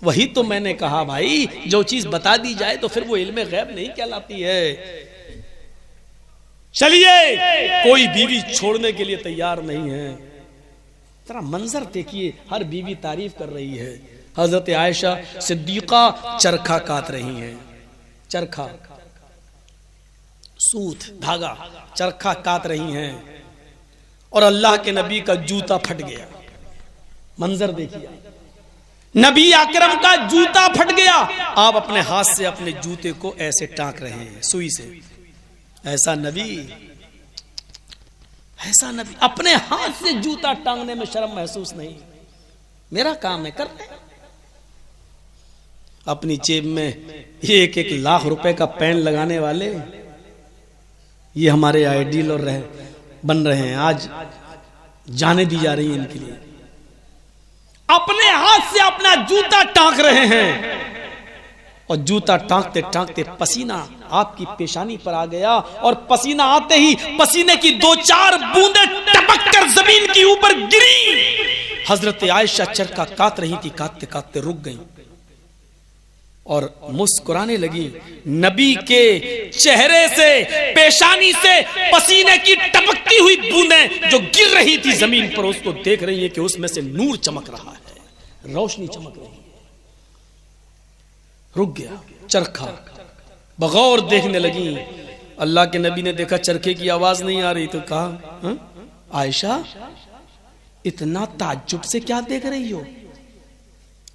وہی تو میں نے کہا بھائی، جو چیز بتا دی جائے تو پھر وہ علم غیب نہیں کہلاتی ہے۔ چلیے کوئی بیوی چھوڑنے کے لیے تیار نہیں ہے، ذرا منظر دیکھیے، ہر بیوی تعریف کر رہی ہے۔ حضرت عائشہ صدیقہ چرخہ کاٹ رہی ہیں، چرخہ سوت دھاگا چرخہ کاٹ رہی ہیں، اور اللہ کے نبی کا جوتا پھٹ گیا۔ منظر دیکھیے، نبی اکرم کا جوتا پھٹ گیا، آپ اپنے ہاتھ سے اپنے جوتے کو ایسے ٹانک رہے ہیں سوئی سے۔ ایسا نبی، ایسا نبی اپنے ہاتھ سے جوتا ٹانگنے میں شرم محسوس نہیں، میرا کام ہے کر لیں۔ اپنی جیب میں 1-1 لاکھ روپے کا پین لگانے والے، یہ ہمارے آئیڈیل اور بن رہے ہیں، آج جانے دی جا رہی ہیں ان کے لیے۔ اپنے ہاتھ سے اپنا جوتا ٹانک رہے ہیں، اور جوتا ٹانکتے ٹانکتے پسینہ آپ کی پیشانی پر آ گیا، اور پسینہ آتے ہی پسینے کی 2-4 بوندیں ٹپک کر زمین کی اوپر گری۔ حضرت عائشہ چرخہ کاٹ رہی تھی، کاٹتے کاٹتے رک گئیں اور مسکرانے لگی۔ نبی کے چہرے سے، پیشانی سے پسینے کی ٹپکتی ہوئی بوندیں جو گر رہی تھی زمین پر، اس کو دیکھ رہی ہے کہ اس میں سے نور چمک رہا ہے، روشنی چمک رہی ہے۔ رک گیا چرخہ، بغور دیکھنے لگی۔ اللہ کے نبی نے دیکھا چرخے کی آواز نہیں آ رہی تو کہا عائشہ اتنا تعجب سے کیا دیکھ رہی ہو؟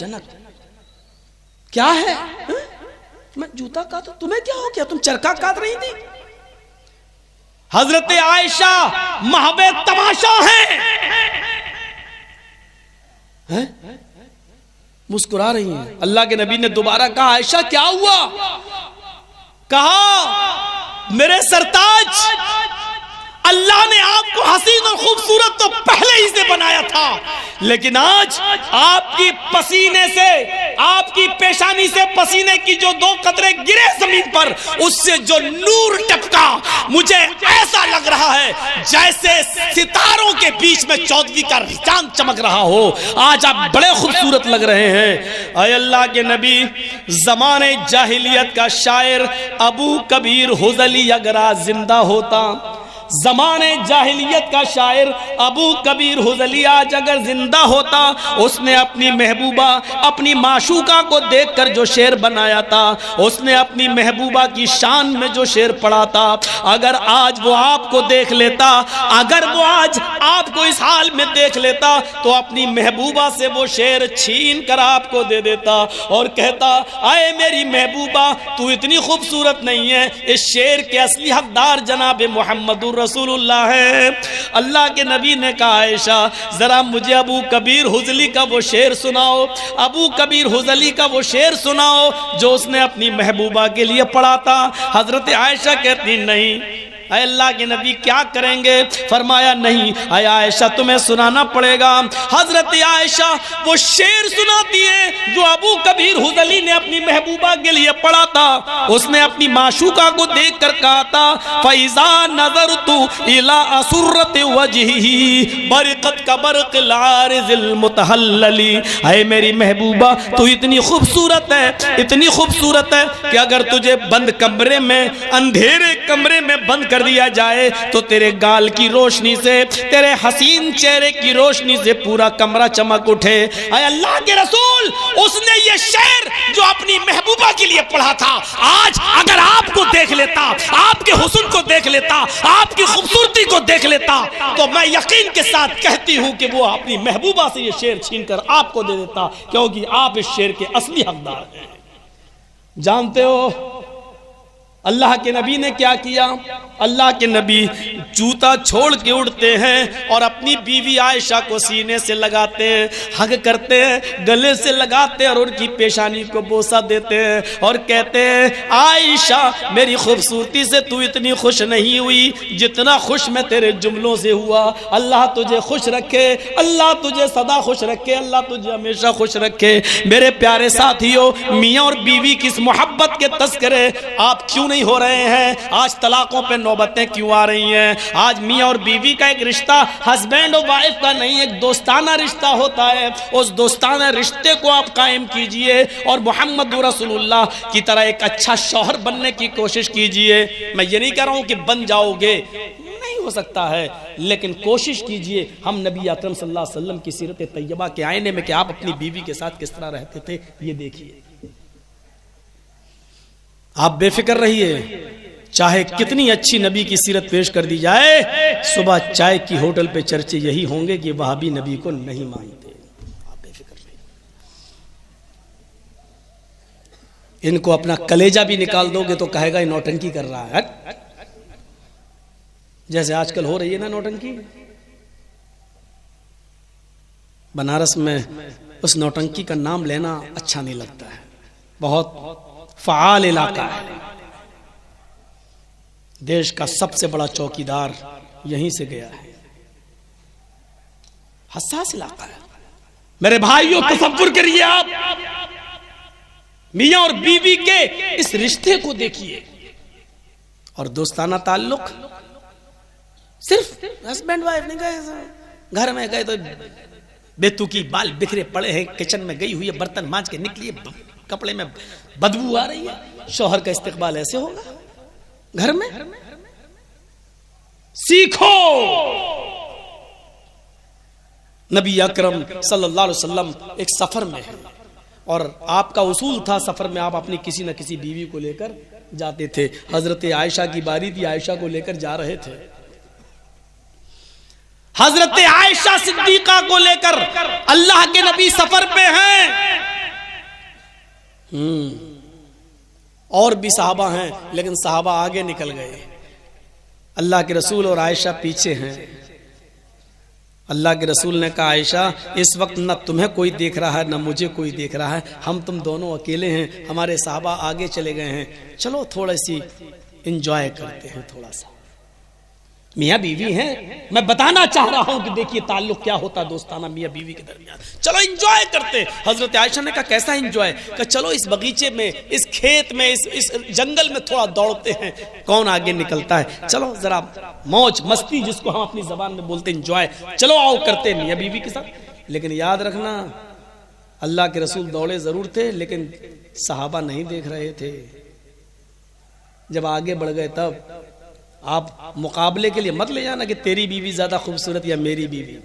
جنک کیا ہے؟ میں جوتا کاٹوں، تمہیں کیا ہو گیا؟ تم چرخہ کاٹ رہی تھی؟ حضرت عائشہ محو تماشا ہیں، مسکرا رہی ہیں۔ اللہ کے نبی نے دوبارہ کہا عائشہ کیا ہوا؟ کہا میرے سرتاج، اللہ نے آپ کو حسین اور خوبصورت تو پہلے ہی سے بنایا تھا، لیکن آج آپ کی پسینے سے، آپ کی پیشانی سے پسینے کی جو 2 قطرے گرے زمین پر، اس سے جو نور ٹپکا، مجھے ایسا لگ رہا ہے جیسے ستاروں کے بیچ میں 14ویں کا چاند چمک رہا ہو۔ آج آپ بڑے خوبصورت لگ رہے ہیں۔ اے اللہ کے نبی، زمانے جاہلیت کا شاعر ابو کبیر حذلی اگر آج زندہ ہوتا، زمانے جاہلیت کا شاعر ابو کبیر حذلی آج اگر زندہ ہوتا، اس نے اپنی محبوبہ، اپنی معشوقہ کو دیکھ کر جو شعر بنایا تھا، اس نے اپنی محبوبہ کی شان میں جو شعر پڑھا تھا، اگر آج وہ آپ کو دیکھ لیتا، اگر وہ آج آپ کو اس حال میں دیکھ لیتا، تو اپنی محبوبہ سے وہ شعر چھین کر آپ کو دے دیتا اور کہتا اے میری محبوبہ تو اتنی خوبصورت نہیں ہے، اس شعر کے اصلی حقدار جناب محمد رسول اللہ ہے۔ اللہ کے نبی نے کہا عائشہ ذرا مجھے ابو کبیر حذلی کا وہ شعر سناؤ، ابو کبیر حذلی کا وہ شعر سناؤ جو اس نے اپنی محبوبہ کے لیے پڑھا تھا۔ حضرت عائشہ کہتی نہیں۔ اے اللہ کے نبی کیا کریں گے؟ فرمایا نہیں اے عائشہ تمہیں سنانا پڑے گا۔ حضرت عائشہ وہ شعر سناتی ہے جو ابو کبیر حذلی نے اپنی محبوبہ کے لیے پڑھا تھا۔ اس نے اپنی معشوقہ کو دیکھ کر کہا تھا فَإِذَا نَظَرْتُ إِلَىٰ أَسُرَّةِ وَجْهِهِ بَرِقَتْ كَبَرْقِ الْعَارِضِ الْمُتَحَلَّلِ۔ اے میری محبوبہ تو اتنی خوبصورت ہے، اتنی خوبصورت ہے کہ اگر تجھے بند کمرے میں، اندھیرے کمرے میں بند کر دیا جائے تو تیرے گال کی روشنی سے، تیرے حسین چہرے کی روشنی سے پورا کمرہ چمک اٹھے۔ اے اللہ کے رسول، اس نے یہ شعر جو اپنی محبوبہ کے لیے پڑھا تھا، آج اگر آپ کو دیکھ لیتا، آپ کے حسن کو دیکھ لیتا، آپ کی خوبصورتی کو دیکھ لیتا، تو میں یقین کے ساتھ کہتی ہوں کہ وہ اپنی محبوبہ سے یہ شعر چھین کر آپ کو دے دیتا، کیونکہ آپ اس شعر کے اصلی حقدار ہیں۔ جانتے ہو اللہ کے نبی نے کیا کیا؟ اللہ کے نبی جوتا چھوڑ کے اڑتے ہیں اور اپنی بیوی عائشہ کو سینے سے لگاتے ہیں، ہگ کرتے ہیں، گلے سے لگاتے ہیں اور ان کی پیشانی کو بوسہ دیتے ہیں اور کہتے ہیں عائشہ میری خوبصورتی سے تو اتنی خوش نہیں ہوئی جتنا خوش میں تیرے جملوں سے ہوا۔ اللہ تجھے خوش رکھے، اللہ تجھے سدا خوش رکھے، اللہ تجھے ہمیشہ خوش رکھے۔ میرے پیارے ساتھیوں، میاں اور بیوی کی اس محبت کے تذکرے آپ کیوں نہیں ہو رہے ہیں؟ آج طلاقوں پہ نوبتیں کیوں آ رہی ہیں؟ آج میاں اور بیوی کا ایک رشتہ ہسبینڈ اور وائف کا نہیں، ایک دوستانہ رشتہ ہوتا ہے۔ اس دوستانہ رشتے کو آپ قائم کیجئے اور محمد رسول اللہ کی طرح ایک اچھا شوہر بننے کی کوشش کیجئے۔ میں یہ نہیں کہہ رہا ہوں کہ بن جاؤ گے، نہیں ہو سکتا ہے، لیکن کوشش کیجئے ہم نبی اکرم صلی اللہ علیہ وسلم کی سیرت طیبہ کے آئینے میں کہ آپ اپنی بیوی کے ساتھ کس طرح رہتے تھے یہ دیکھیے۔ آپ بے فکر رہیے، چاہے کتنی اچھی نبی کی سیرت پیش کر دی جائے، صبح چائے کی ہوٹل پہ چرچے یہی ہوں گے کہ وہابی نبی کو نہیں مانتے۔ آپ بے فکر رہیے، ان کو اپنا کلیجہ بھی نکال دو گے تو کہے گا یہ نوٹنکی کر رہا ہے، جیسے آج کل ہو رہی ہے نا نوٹنکی۔ بنارس میں اس نوٹنکی کا نام لینا اچھا نہیں لگتا ہے، بہت فعال علاقہ ہے، دیش کا سب سے بڑا چوکیدار یہیں سے گیا ہے، حساس علاقہ ہے۔ میرے بھائیوں تصور کریے آپ، میاں اور بیوی کے اس رشتے کو دیکھیے. اور دوستانہ تعلق صرف ہسبینڈ وائف نہیں گئے گھر میں گئے تو بیتوکی بال بکھرے پڑے ہیں, کچن میں گئی ہوئی ہے, برتن مانج کے نکلی ہے, کپڑے میں بدبو آ رہی ہے. شوہر کا استقبال ایسے ہوگا گھر میں؟ سیکھو. نبی اکرم صلی اللہ علیہ وسلم ایک سفر میں ہے اور آپ کا اصول تھا سفر میں آپ اپنی کسی نہ کسی بیوی کو لے کر جاتے تھے. حضرت عائشہ کی باری تھی, عائشہ کو لے کر جا رہے تھے. حضرت عائشہ صدیقہ کو لے کر اللہ کے نبی سفر پہ ہیں. اور بھی صحابہ ہیں لیکن صحابہ آگے نکل گئے, اللہ کے رسول اور عائشہ پیچھے ہیں. اللہ کے رسول نے کہا عائشہ اس وقت نہ تمہیں کوئی دیکھ رہا ہے نہ مجھے کوئی دیکھ رہا ہے, ہم تم دونوں اکیلے ہیں, ہمارے صحابہ آگے چلے گئے ہیں, چلو تھوڑا سی انجوائے کرتے ہیں. تھوڑا سا میاں بیوی ہیں, میں بتانا چاہ رہا ہوں کہ دیکھیے تعلق کیا ہوتا دوستانہ میاں بیوی کے درمیان. چلو انجوائے کرتے. حضرت عائشہ نے کہا کیسا انجوائے؟ کہ چلو اس باغیچے میں, اس کھیت میں, اس جنگل میں تھوڑا دوڑتے ہیں, کون آگے نکلتا ہے, چلو ذرا موج مستی جس کو ہم اپنی زبان میں بولتے ہیں انجوائے, چلو آؤ کرتے ہیں میاں بیوی کے ساتھ. لیکن یاد رکھنا اللہ کے رسول دوڑے ضرور تھے لیکن صحابہ نہیں دیکھ رہے تھے. جب آگے بڑھ گئے تب آپ مقابلے کے لیے مت لے جانا کہ تیری بیوی زیادہ خوبصورت یا میری بیوی.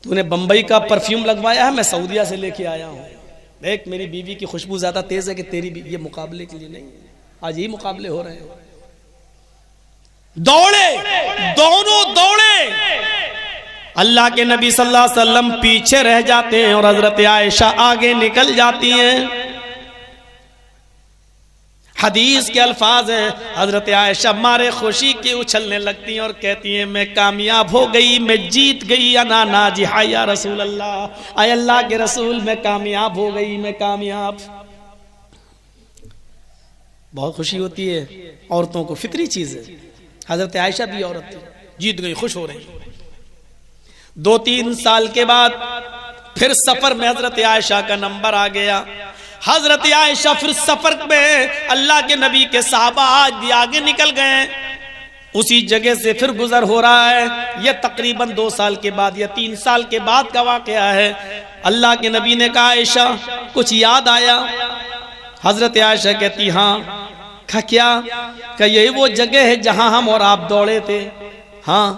تو نے بمبئی کا پرفیوم لگوایا ہے, میں سعودیہ سے لے کے آیا ہوں, دیکھ میری بیوی کی خوشبو زیادہ تیز ہے کہ تیری بیوی. یہ مقابلے کے لیے نہیں, آج یہی مقابلے ہو رہے ہیں. دوڑے, دونوں دوڑے. اللہ کے نبی صلی اللہ علیہ وسلم پیچھے رہ جاتے ہیں اور حضرت عائشہ آگے نکل جاتی ہیں. حدیث کے الفاظ ہیں, حضرت عائشہ مارے خوشی کے اچھلنے لگتی ہیں اور کہتی ہیں میں کامیاب ہو گئی, میں جیت گئی, انا ناجحہ یا رسول اللہ, اے اللہ کے رسول میں کامیاب ہو گئی, میں کامیاب. بہت خوشی ہوتی ہے عورتوں کو, فطری چیز ہے. حضرت عائشہ بھی عورت تھی, جیت گئی, خوش ہو رہی. 2-3 سال کے بعد پھر سفر میں حضرت عائشہ کا نمبر آ گیا. حضرت عائشہ پھر سفر میں اللہ کے نبی کے صحابہ آج بھی آگے نکل گئے, اسی جگہ سے پھر گزر ہو رہا ہے. یہ تقریباً 2 سال کے بعد یا 3 سال کے بعد کا واقعہ ہے. اللہ کے نبی نے کہا عائشہ کچھ یاد آیا؟ حضرت عائشہ کہتی ہاں. کیا؟ کہ یہی وہ جگہ ہے جہاں ہم اور آپ دوڑے تھے. ہاں.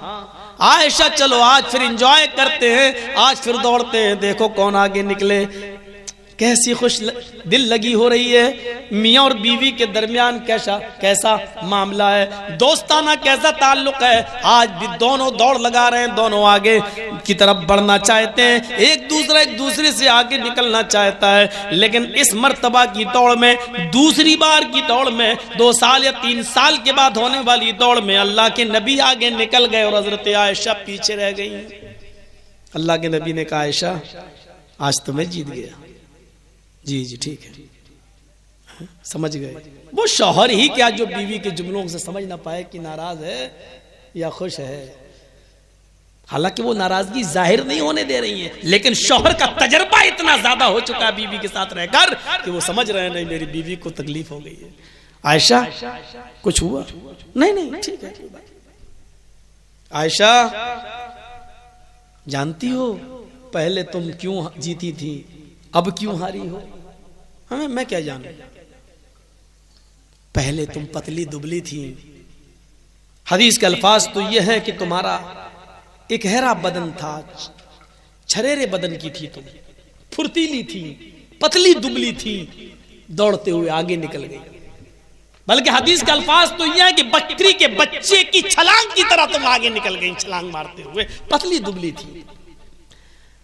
عائشہ چلو آج پھر انجوائے کرتے ہیں, آج پھر دوڑتے ہیں, دیکھو کون آگے نکلے. کیسی خوش دل لگی ہو رہی ہے. میاں اور بیوی کے درمیان کیسا معاملہ ہے, دوستانہ کیسا تعلق ہے. آج بھی دونوں دوڑ لگا رہے ہیں, دونوں آگے کی طرف بڑھنا چاہتے ہیں, ایک دوسرے سے آگے نکلنا چاہتا ہے. لیکن اس مرتبہ کی دوڑ میں, دوسری بار کی دوڑ میں, 2 سال یا 3 سال کے بعد ہونے والی دوڑ میں اللہ کے نبی آگے نکل گئے اور حضرت عائشہ پیچھے رہ گئی. اللہ کے نبی نے کہا عائشہ آج تو میں جیت گیا. جی ٹھیک ہے, سمجھ گئے. وہ شوہر ہی کیا جو بیوی کے جملوں سے سمجھ نہ پائے کہ ناراض ہے یا خوش ہے. حالانکہ وہ ناراضگی ظاہر نہیں ہونے دے رہی ہیں, لیکن شوہر کا تجربہ اتنا زیادہ ہو چکا ہے بیوی کے ساتھ رہ کر کہ وہ سمجھ رہے ہیں نہیں میری بیوی کو تکلیف ہو گئی ہے. عائشہ کچھ ہوا؟ نہیں ٹھیک ہے. عائشہ جانتی ہو پہلے تم کیوں جیتی تھی, اب کیوں ہاری ہو؟ ہمیں میں کیا جانوں, پہلے تم پتلی دبلی تھی. حدیث کے الفاظ تو یہ ہے کہ تمہارا ایک ہیرا بدن تھا, چھریرے بدن کی تھی, تم پھرتیلی تھی, پتلی دبلی تھی, دوڑتے ہوئے آگے نکل گئی. بلکہ حدیث کے الفاظ تو یہ ہے کہ بکری کے بچے کی چھلانگ کی طرح تم آگے نکل گئی, چھلانگ مارتے ہوئے, پتلی دبلی تھی.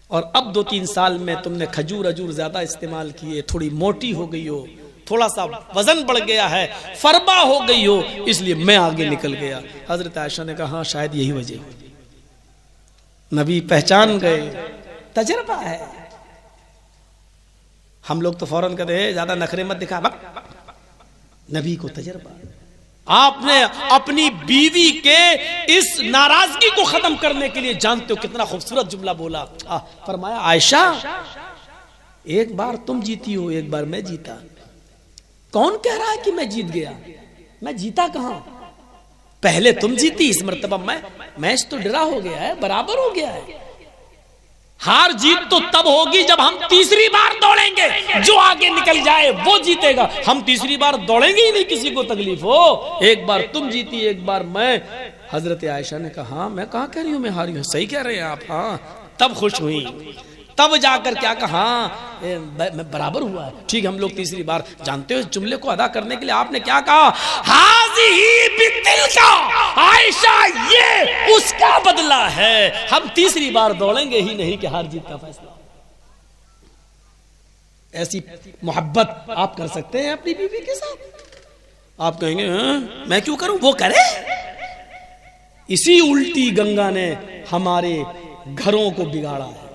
اور اب 2-3 سال میں تم نے کھجور زیادہ استعمال کیے, تھوڑی موٹی ہو گئی ہو, تھوڑا سا وزن بڑھ گیا ہے, فربا ہو گئی ہو, اس لیے میں آگے نکل گیا. حضرت عائشہ نے کہا ہاں شاید یہی وجہ ہے. نبی پہچان گئے, تجربہ ہے. ہم لوگ تو فوراً کہتے ہیں زیادہ نخرے مت دکھا, نبی کو تجربہ. آپ نے اپنی بیوی کے اس ناراضگی کو ختم کرنے کے لیے جانتے ہو کتنا خوبصورت جملہ بولا, فرمایا عائشہ ایک بار تم جیتی ہو، ایک بار میں جیتا. کون کہہ رہا ہے کہ میں جیت گیا؟ میں جیتا کہاں؟ پہلے تم جیتی، اس مرتبہ میں. میچ تو ڈرا ہو گیا ہے، برابر ہو گیا ہے. ہار جیت تو تب ہوگی جب ہم تیسری بار دوڑیں گے. جو آگے نکل جائے وہ جیتے گا. ہم تیسری بار دوڑیں گے ہی نہیں کسی کو تکلیف ہو. ایک بار تم جیتی، ایک بار میں. حضرت عائشہ نے کہا ہاں میں کہاں کہہ رہی ہوں میں ہاری ہوں، صحیح کہہ رہے ہیں آپ. ہاں تب خوش ہوئی. تب جا کر کیا کہا میں برابر ہوا ہے. ٹھیک ہم لوگ تیسری بار. جانتے ہو اس جملے کو ادا کرنے کے لیے آپ نے کیا کہا؟ ہاذی بتلکا، عائشہ یہ اس کا بدلہ ہے. ہم تیسری بار دوڑیں گے ہی نہیں کہ ہار جیت کا فیصلہ. ایسی محبت آپ کر سکتے ہیں اپنی بیوی کے ساتھ؟ آپ کہیں گے میں کیوں کروں، وہ کرے. اسی الٹی گنگا نے ہمارے گھروں کو بگاڑا ہے،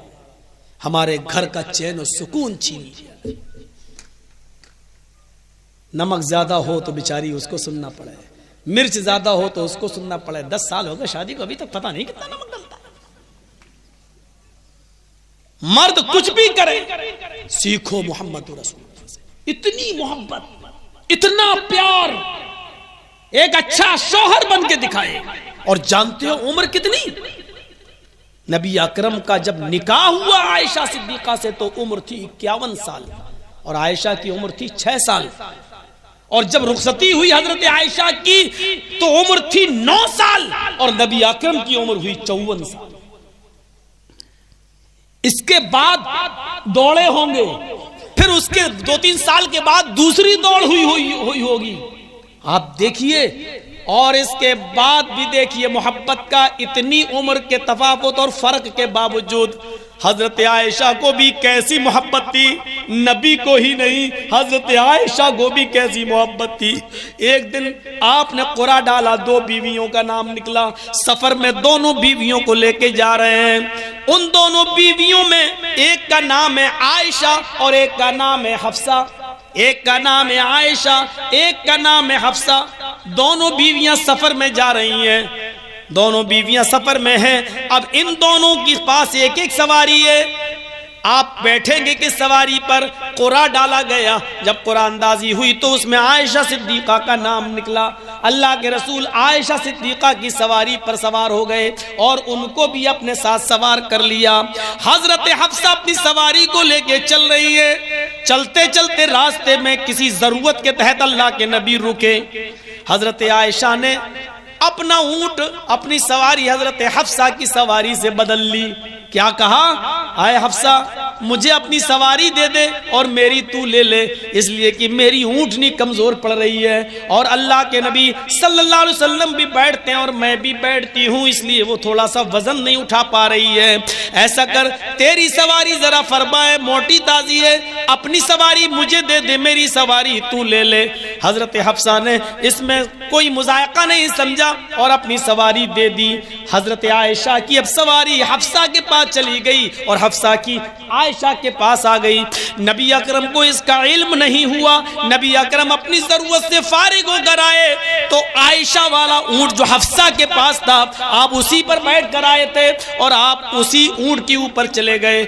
ہمارے گھر کا چین و سکون چھین لیا. نمک زیادہ ہو تو بیچاری اس کو سننا پڑے، مرچ زیادہ ہو تو اس کو سننا پڑے. 10 سال ہو گئے شادی کو، ابھی تک پتہ نہیں کتنا نمک ڈلتا ہے. مرد کچھ بھی کرے، سیکھو محمد رسول اللہ سے. اتنی محبت، اتنا پیار، ایک اچھا شوہر بن کے دکھائے. اور جانتے ہو عمر کتنی؟ نبی اکرم کا جب نکاح ہوا عائشہ صدیقہ سے تو عمر تھی 51 سال اور عائشہ کی عمر تھی 6 سال. اور جب رخصتی ہوئی حضرت عائشہ کی تو عمر تھی 9 سال اور نبی اکرم کی عمر ہوئی 54 سال. اس کے بعد دوڑے ہوں گے، پھر اس کے 2-3 سال کے بعد دوسری دوڑ ہوئی ہوگی. آپ دیکھیے. اور اس کے بعد بھی دیکھیے محبت کا اتنی عمر کے تفاوت اور فرق کے باوجود حضرت عائشہ کو بھی کیسی محبت تھی. نبی کو ہی نہیں حضرت عائشہ کو بھی کیسی محبت تھی. ایک دن آپ نے قرعہ ڈالا، 2 بیویوں کا نام نکلا. سفر میں دونوں بیویوں کو لے کے جا رہے ہیں. ان دونوں بیویوں میں ایک کا نام ہے عائشہ اور ایک کا نام ہے حفصہ. ایک کا نام ہے عائشہ، ایک کا نام ہے حفصہ. دونوں بیویاں سفر میں جا رہی ہیں، دونوں بیویاں سفر میں ہیں. اب ان دونوں کے پاس ایک ایک سواری ہے. آپ بیٹھیں گے کس سواری پر؟ قرعہ ڈالا گیا. جب قرعہ اندازی ہوئی تو اس میں عائشہ صدیقہ کا نام نکلا. اللہ کے رسول عائشہ صدیقہ کی سواری پر سوار ہو گئے اور ان کو بھی اپنے ساتھ سوار کر لیا. حضرت حفصہ اپنی سواری کو لے کے چل رہی ہے. چلتے چلتے راستے میں کسی ضرورت کے تحت اللہ کے نبی رکے. حضرت عائشہ نے اپنا اونٹ، اپنی سواری حضرت حفصہ کی سواری سے بدل لی. کیا کہا؟ آئے حفصہ مجھے اپنی سواری دے دے اور میری تو لے لے، اس لیے کہ میری اونٹنی کمزور پڑ رہی ہے اور اللہ کے نبی صلی اللہ علیہ وسلم بھی بیٹھتے ہیں اور میں بھی بیٹھتی ہوں، اس لیے وہ تھوڑا سا وزن نہیں اٹھا پا رہی ہے. ایسا کر تیری سواری ذرا فرمائے موٹی تازی ہے، اپنی سواری مجھے دے دے، میری سواری تو لے لے. حضرت حفصہ نے اس میں کوئی مذائقہ نہیں سمجھا اور اپنی سواری دے دی. حضرت عائشہ کی اب سواری حفصہ کے پاس چلی گئی اور حفصہ کی عائشہ کے پاس آ گئی. نبی اکرم کو اس کا علم نہیں ہوا. نبی اکرم اپنی ضرورت سے فارغ ہو کر آئے تو عائشہ والا اونٹ جو حفصہ کے پاس تھا آپ اسی پر بیٹھ کر آئے تھے اور آپ اسی اونٹ کے اوپر چلے گئے.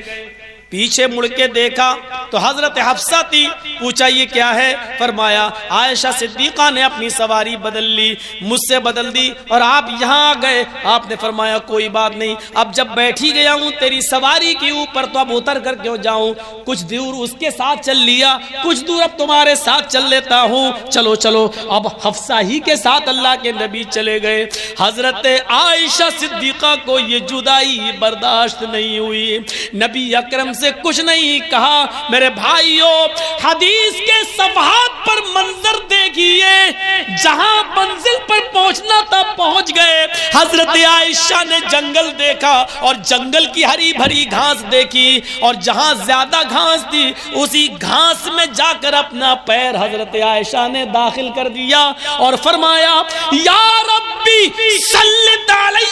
پیچھے مڑ کے دیکھا تو حضرت حفصہ تھی. پوچھا یہ کیا ہے؟ فرمایا عائشہ صدیقہ نے اپنی سواری بدل لی، مجھ سے بدل دی اور آپ یہاں آ گئے. آپ نے فرمایا کوئی بات نہیں، اب جب بیٹھی گیا ہوں تیری سواری کے اوپر تو اب اتر کر کیوں جاؤں؟ کچھ دور اس کے ساتھ چل لیا، کچھ دور اب تمہارے ساتھ چل لیتا ہوں. چلو چلو. اب حفصہ ہی کے ساتھ اللہ کے نبی چلے گئے. حضرت عائشہ صدیقہ کو یہ جدائی برداشت نہیں ہوئی. نبی اکرم سے کچھ نہیں کہا. میرے بھائیوں حدیث کے صفحات پر منظر دیکھیے، جہاں منزل پر پہنچنا تھا پہنچ گئے. حضرت عائشہ نے جنگل دیکھا اور جنگل کی ہری بھری گھاس دیکھی اور جہاں زیادہ گھاس تھی اسی گھاس میں جا کر اپنا پیر حضرت عائشہ نے داخل کر دیا اور فرمایا یا ربی سلط علی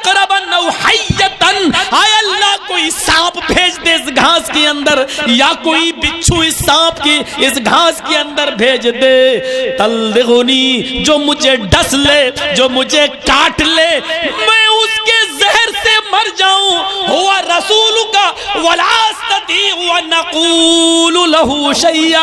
قربا او حیتن، اے اللہ کوئی سانپ بھیج دے اس گھاس کے اندر یا کوئی بچھو اس سانپ کی اس گھاس کے اندر بھیج دے. تلغنی، جو مجھے ڈس لے، جو مجھے کاٹ لے، میں اس کے زہر سے مر جاؤں ہوا رسولک ولا استطیع ان اقول له شیئا،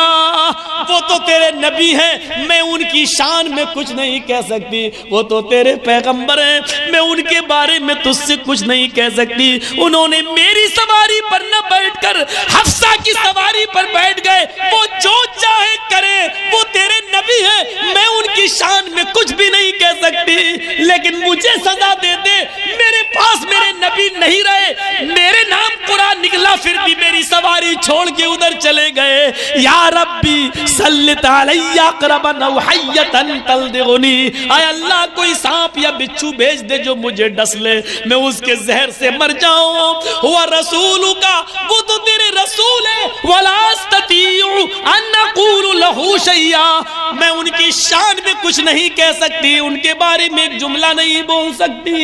وہ تو تیرے نبی ہیں، میں ان کی شان میں کچھ نہیں کہہ سکتی، وہ تو تیرے پیغمبر ہیں، میں ان کے بارے میں تجھ سے کچھ نہیں کہہ سکتی، انہوں نے میری سواری پر نہ بیٹھ کر حفصہ کی سواری پر بیٹھ گئے، وہ جو چاہے کرے، وہ تیرے نبی ہیں، میں ان کی شان میں کچھ بھی نہیں کہہ سکتی، لیکن مجھے سزا دے دے، میرے پاس میرے نبی نہیں رہے، میرے نام قرآن نکلا پھر بھی میری سواری چھوڑ کے ادھر چلے گئے، یا ربی سلط علی اقربا او حیۃ تلدغنی، اے اللہ کوئی سانپ یا بچھو بھیج دے جو مجھے ڈس لے، میں اس کے زہر سے مر جاؤں، ہوا رسولو کا، وہ تو تیرے رسول ہے، ولا استطیع ان اقول له شیئا، میں ان کی شان میں کچھ نہیں کہہ سکتی، ان کے بارے میں ایک جملہ نہیں بول سکتی۔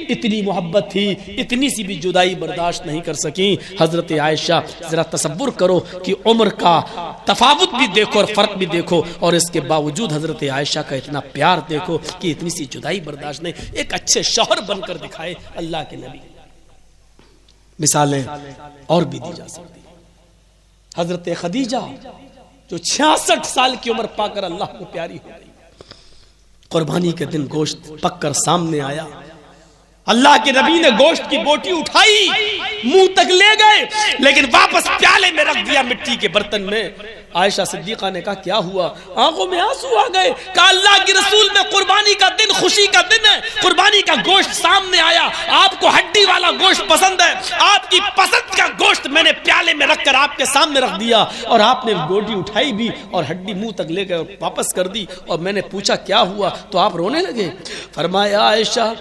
اتنی محبت تھی، اتنی سی بھی جدائی برداشت نہیں کر سکیں حضرت عائشہ۔ ذرا تصور کرو کہ عمر کا تفاوت بھی دیکھو اور فرق بھی دیکھو، اور اس کے باوجود حضرت عائشہ کا اتنا پیار دیکھو کہ اتنی سی جدائی برداشت نہیں، ایک اچھے شوہر بن کر دکھائے اللہ کے نبی۔ مثالیں اور بھی دی جا سکتی۔ حضرت خدیجہ جو 66 سال کی عمر پا کر اللہ کو پیاری ہو گئی، قربانی کے دن گوشت پک کر سامنے آیا، اللہ کے نبی نے گوشت کی بوٹی اٹھائی، منہ تک لے گئے، لیکن واپس پیالے میں رکھ دیا مٹی کے برتن میں۔ عائشہ صدیقہ نے کہا کیا ہوا؟ آنکھوں میں آنسو آ گئے۔ کہا اللہ کے رسول میں قربانی کا دن خوشی کا دن ہے، قربانی کا گوشت سامنے آیا، آپ کو ہڈی والا گوشت پسند ہے، آپ کی پسند کا گوشت میں نے پیالے میں رکھ کر آپ کے سامنے رکھ دیا، اور آپ نے بوٹی اٹھائی بھی اور ہڈی منہ تک لے گئے اور واپس کر دی، اور میں نے پوچھا کیا ہوا تو آپ رونے لگے۔ فرمایا عائشہ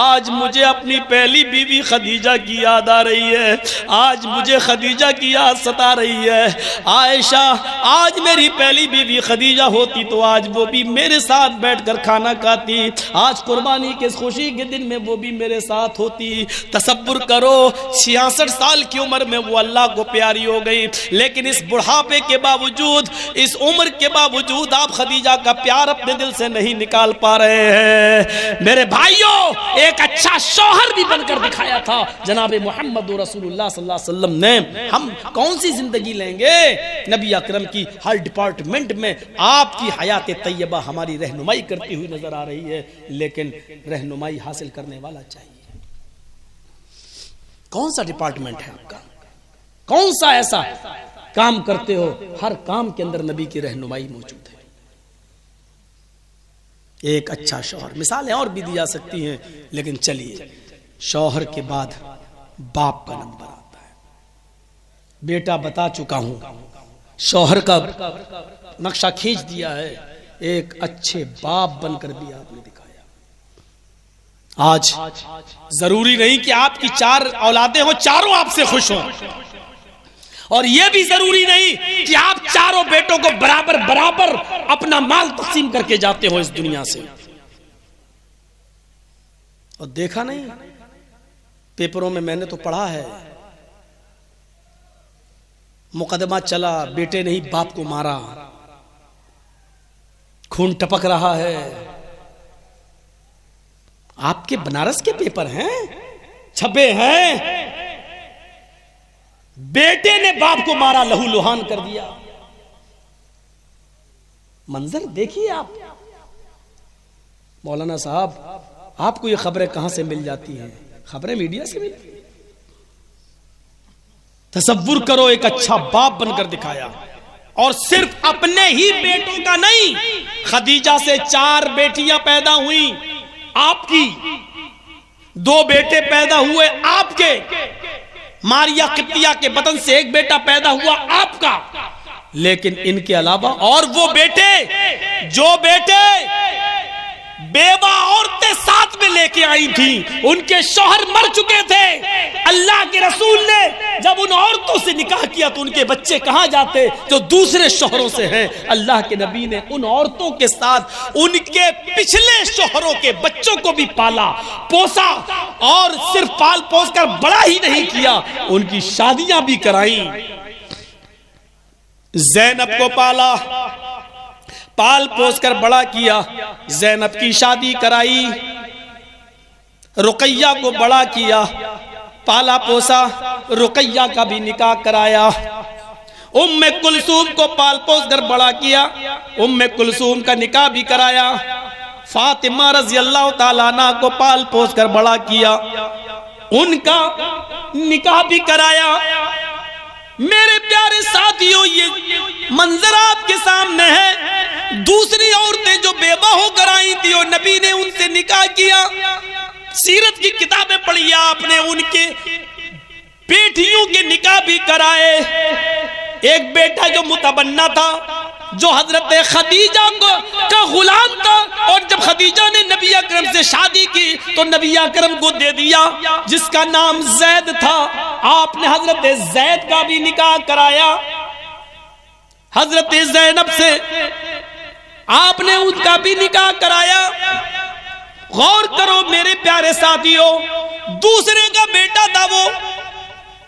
آج مجھے اپنی پہلی بیوی خدیجہ کی یاد آ رہی ہے، آج مجھے خدیجہ کی یاد ستا رہی ہے۔ عائشہ آج میری پہلی بیوی خدیجہ ہوتی تو آج وہ بھی میرے ساتھ بیٹھ کر کھانا کھاتی، آج قربانی کے خوشی کے دن میں وہ بھی میرے ساتھ ہوتی۔ تصور کرو 66 سال کی عمر میں وہ اللہ کو پیاری ہو گئی، لیکن اس بڑھاپے کے باوجود، اس عمر کے باوجود آپ خدیجہ کا پیار اپنے دل سے نہیں نکال پا رہے ہیں۔ میرے بھائیوں، ایک اچھا شوہر بھی بن کر دکھایا تھا جناب محمد رسول اللہ صلی اللہ علیہ وسلم نے۔ ہم کون سی زندگی لیں گے؟ نبی اکرم کی ہر ڈپارٹمنٹ میں آپ کی حیات طیبہ ہماری رہنمائی کرتی ہوئی نظر آ رہی ہے، لیکن رہنمائی حاصل کرنے والا چاہیے۔ کون سا ڈپارٹمنٹ ہے آپ کا؟ کون سا ایسا کام کرتے ہو ہر کام کے اندر نبی کی رہنمائی موجود ہے؟ ایک اچھا شوہر، مثالیں اور بھی دی جا سکتی ہیں، لیکن چلیے شوہر کے بعد باپ کا نمبر آتا ہے۔ بیٹا بتا چکا ہوں، شوہر کا نقشہ کھینچ دیا ہے، ایک اچھے باپ بن کر بھی آپ نے دکھایا۔ آج ضروری نہیں کہ آپ کی 4 اولادیں ہوں، چاروں آپ سے خوش ہوں، اور یہ بھی ضروری نہیں کہ آپ چاروں بیٹوں کو برابر برابر اپنا مال تقسیم کر کے جاتے ہو اس دنیا سے۔ اور دیکھا نہیں پیپروں میں، میں نے تو پڑھا ہے، مقدمہ چلا، بیٹے نے ہی باپ کو مارا، خون ٹپک رہا ہے۔ آپ کے بنارس کے پیپر ہیں، چھپے ہیں، بیٹے نے باپ کو مارا، لہو لہان کر دیا۔ منظر دیکھیے آپ۔ مولانا صاحب آپ کو یہ خبریں کہاں سے مل جاتی ہیں؟ خبریں میڈیا سے ملتی ہیں۔ تصور کرو ایک اچھا باپ بن کر دکھایا، اور صرف اپنے ہی بیٹوں کا نہیں، خدیجہ سے 4 بیٹیاں پیدا ہوئیں آپ کی، 2 بیٹے پیدا ہوئے آپ کے، ماریا قبطیہ کے بدن سے 1 بیٹا پیدا ہوا آپ کا، لیکن ان کے علاوہ اور وہ بیٹے جو بیٹے بیوہ عورتیں ساتھ میں لے کے آئی تھیں، ان کے شوہر مر چکے تھے، اللہ کے رسول نے جب ان عورتوں سے نکاح کیا تو ان کے بچے کہاں جاتے جو دوسرے شوہروں سے ہیں؟ اللہ کے نبی نے ان عورتوں کے ساتھ ان کے پچھلے شوہروں کے بچوں کو بھی پالا پوسا، اور صرف پال پوس کر بڑا ہی نہیں کیا، ان کی شادیاں بھی کرائیں۔ زینب کو پالا، پال پوس کر بڑا کیا، زینب کی شادی کرائی، رقیہ کو بڑا کیا، پالا پوسا، رقیہ کا بھی نکاح کرایا، ام کلثوم کو پال پوس کر بڑا کیا، ام کلثوم کا نکاح بھی کرایا، فاطمہ رضی اللہ تعالیٰ عنہ کو پال پوس کر بڑا کیا، ان کا نکاح بھی کرایا۔ میرے پیارے ساتھیوں، یہ منظر آپ کے سامنے ہے۔ دوسری عورتیں جو بیوہ ہو کر آئی تھی اور نبی نے ان سے نکاح کیا، سیرت کی کتابیں پڑھی آپ نے ان کے بیٹیوں کے نکاح بھی کرائے۔ ایک بیٹا جو متبنہ تھا، جو حضرت خدیجہ کا غلام تھا، اور جب خدیجہ نے نبی اکرم سے شادی کی تو نبی اکرم کو دے دیا، جس کا نام زید تھا۔ آپ نے حضرت زید کا بھی نکاح کرایا، حضرت زینب سے آپ نے ان کا بھی نکاح کرایا۔ غور کرو میرے پیارے ساتھیوں، دوسرے کا بیٹا تھا وہ،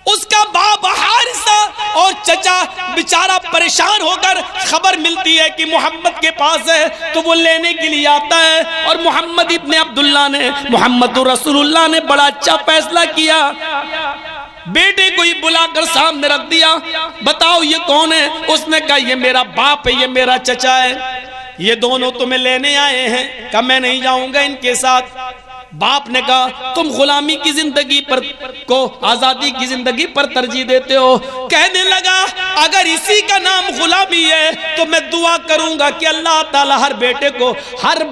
اس کا باپ حارثہ اور چچا بیچارہ پریشان ہو کر خبر ملتی ہے کہ محمد کے پاس ہے تو وہ لینے کے لیے آتا ہے، اور محمد ابن عبداللہ نے، محمد رسول اللہ نے بڑا اچھا فیصلہ کیا، بیٹے کو ہی بلا کر سامنے رکھ دیا۔ بتاؤ یہ کون ہے؟ اس نے کہا یہ میرا باپ ہے، یہ میرا چچا ہے، یہ دونوں تمہیں لینے آئے ہیں۔ کہا میں نہیں جاؤں گا ان کے ساتھ۔ باپ نے کہا تم غلامی کی زندگی پر کو آزادی کی زندگی پر ترجیح دیتے ہو۔ کہنے لگا اگر اسی کا نام غلامی ہے تو میں دعا کروں گا کہ اللہ تعالی ہر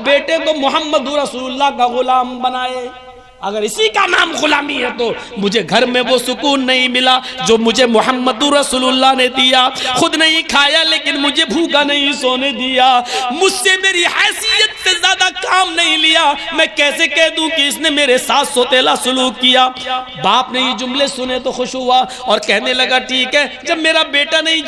بیٹے کو محمد رسول اللہ کا غلام بنائے۔ اگر اسی کا نام غلامی ہے تو مجھے گھر میں وہ سکون نہیں ملا جو مجھے محمد رسول اللہ نے دیا۔ خود نہیں کھایا لیکن مجھے بھوکا نہیں سونے دیا، مجھ سے میری حیثیت سے زیادہ کام نہیں لیا، میں کیسے کہہ دوں کہ اس نے میرے ساتھ سوتیلا سلوک کیا۔ باپ نے یہ جملے سنے تو خوش ہوا اور کہنے لگا ٹھیک ہے، جب میرا بیٹا نہیں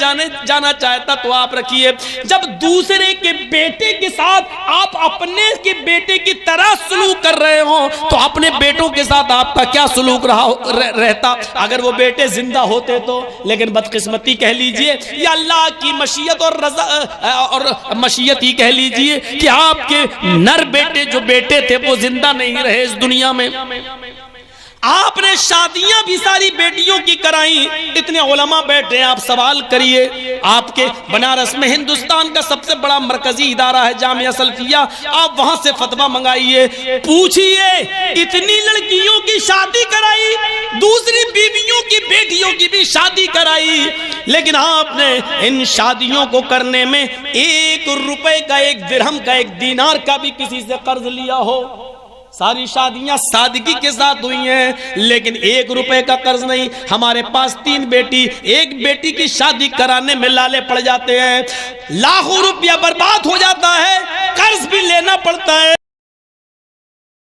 جانا چاہتا تو آپ رکھیے۔ جب دوسرے کے بیٹے کے ساتھ آپ اپنے کے بیٹے کی طرح سلوک کر رہے ہوں تو اپنے بیٹوں کے ساتھ آپ کا کیا سلوک رہتا اگر وہ بیٹے زندہ ہوتے تو؟ لیکن بدقسمتی کہہ لیجئے یا اللہ کی مشیت اور رضا اور مشیت ہی کہہ لیجئے کہ آپ کے نر بیٹے جو بیٹے تھے وہ زندہ نہیں رہے اس دنیا میں۔ آپ نے شادیاں بھی ساری بیٹیوں کی کرائیں۔ اتنے علماء بیٹھے ہیں، آپ سوال کریے، آپ کے بنارس میں ہندوستان کا سب سے بڑا مرکزی ادارہ ہے جامعہ سلفیہ، آپ وہاں سے فتویٰ منگائیے، پوچھئے اتنی لڑکیوں کی شادی کرائی، دوسری بیویوں کی بیٹیوں کی بھی شادی کرائی، لیکن آپ نے ان شادیوں کو کرنے میں 1 روپے کا، 1 درہم کا، 1 دینار کا بھی کسی سے قرض لیا ہو؟ ساری شادیاں سادگی کے ساتھ ہوئی ہیں لیکن 1 روپے کا قرض نہیں۔ ہمارے پاس 3 بیٹی، 1 بیٹی کی شادی کرانے میں لالے پڑ جاتے ہیں، لاکھوں روپیہ برباد ہو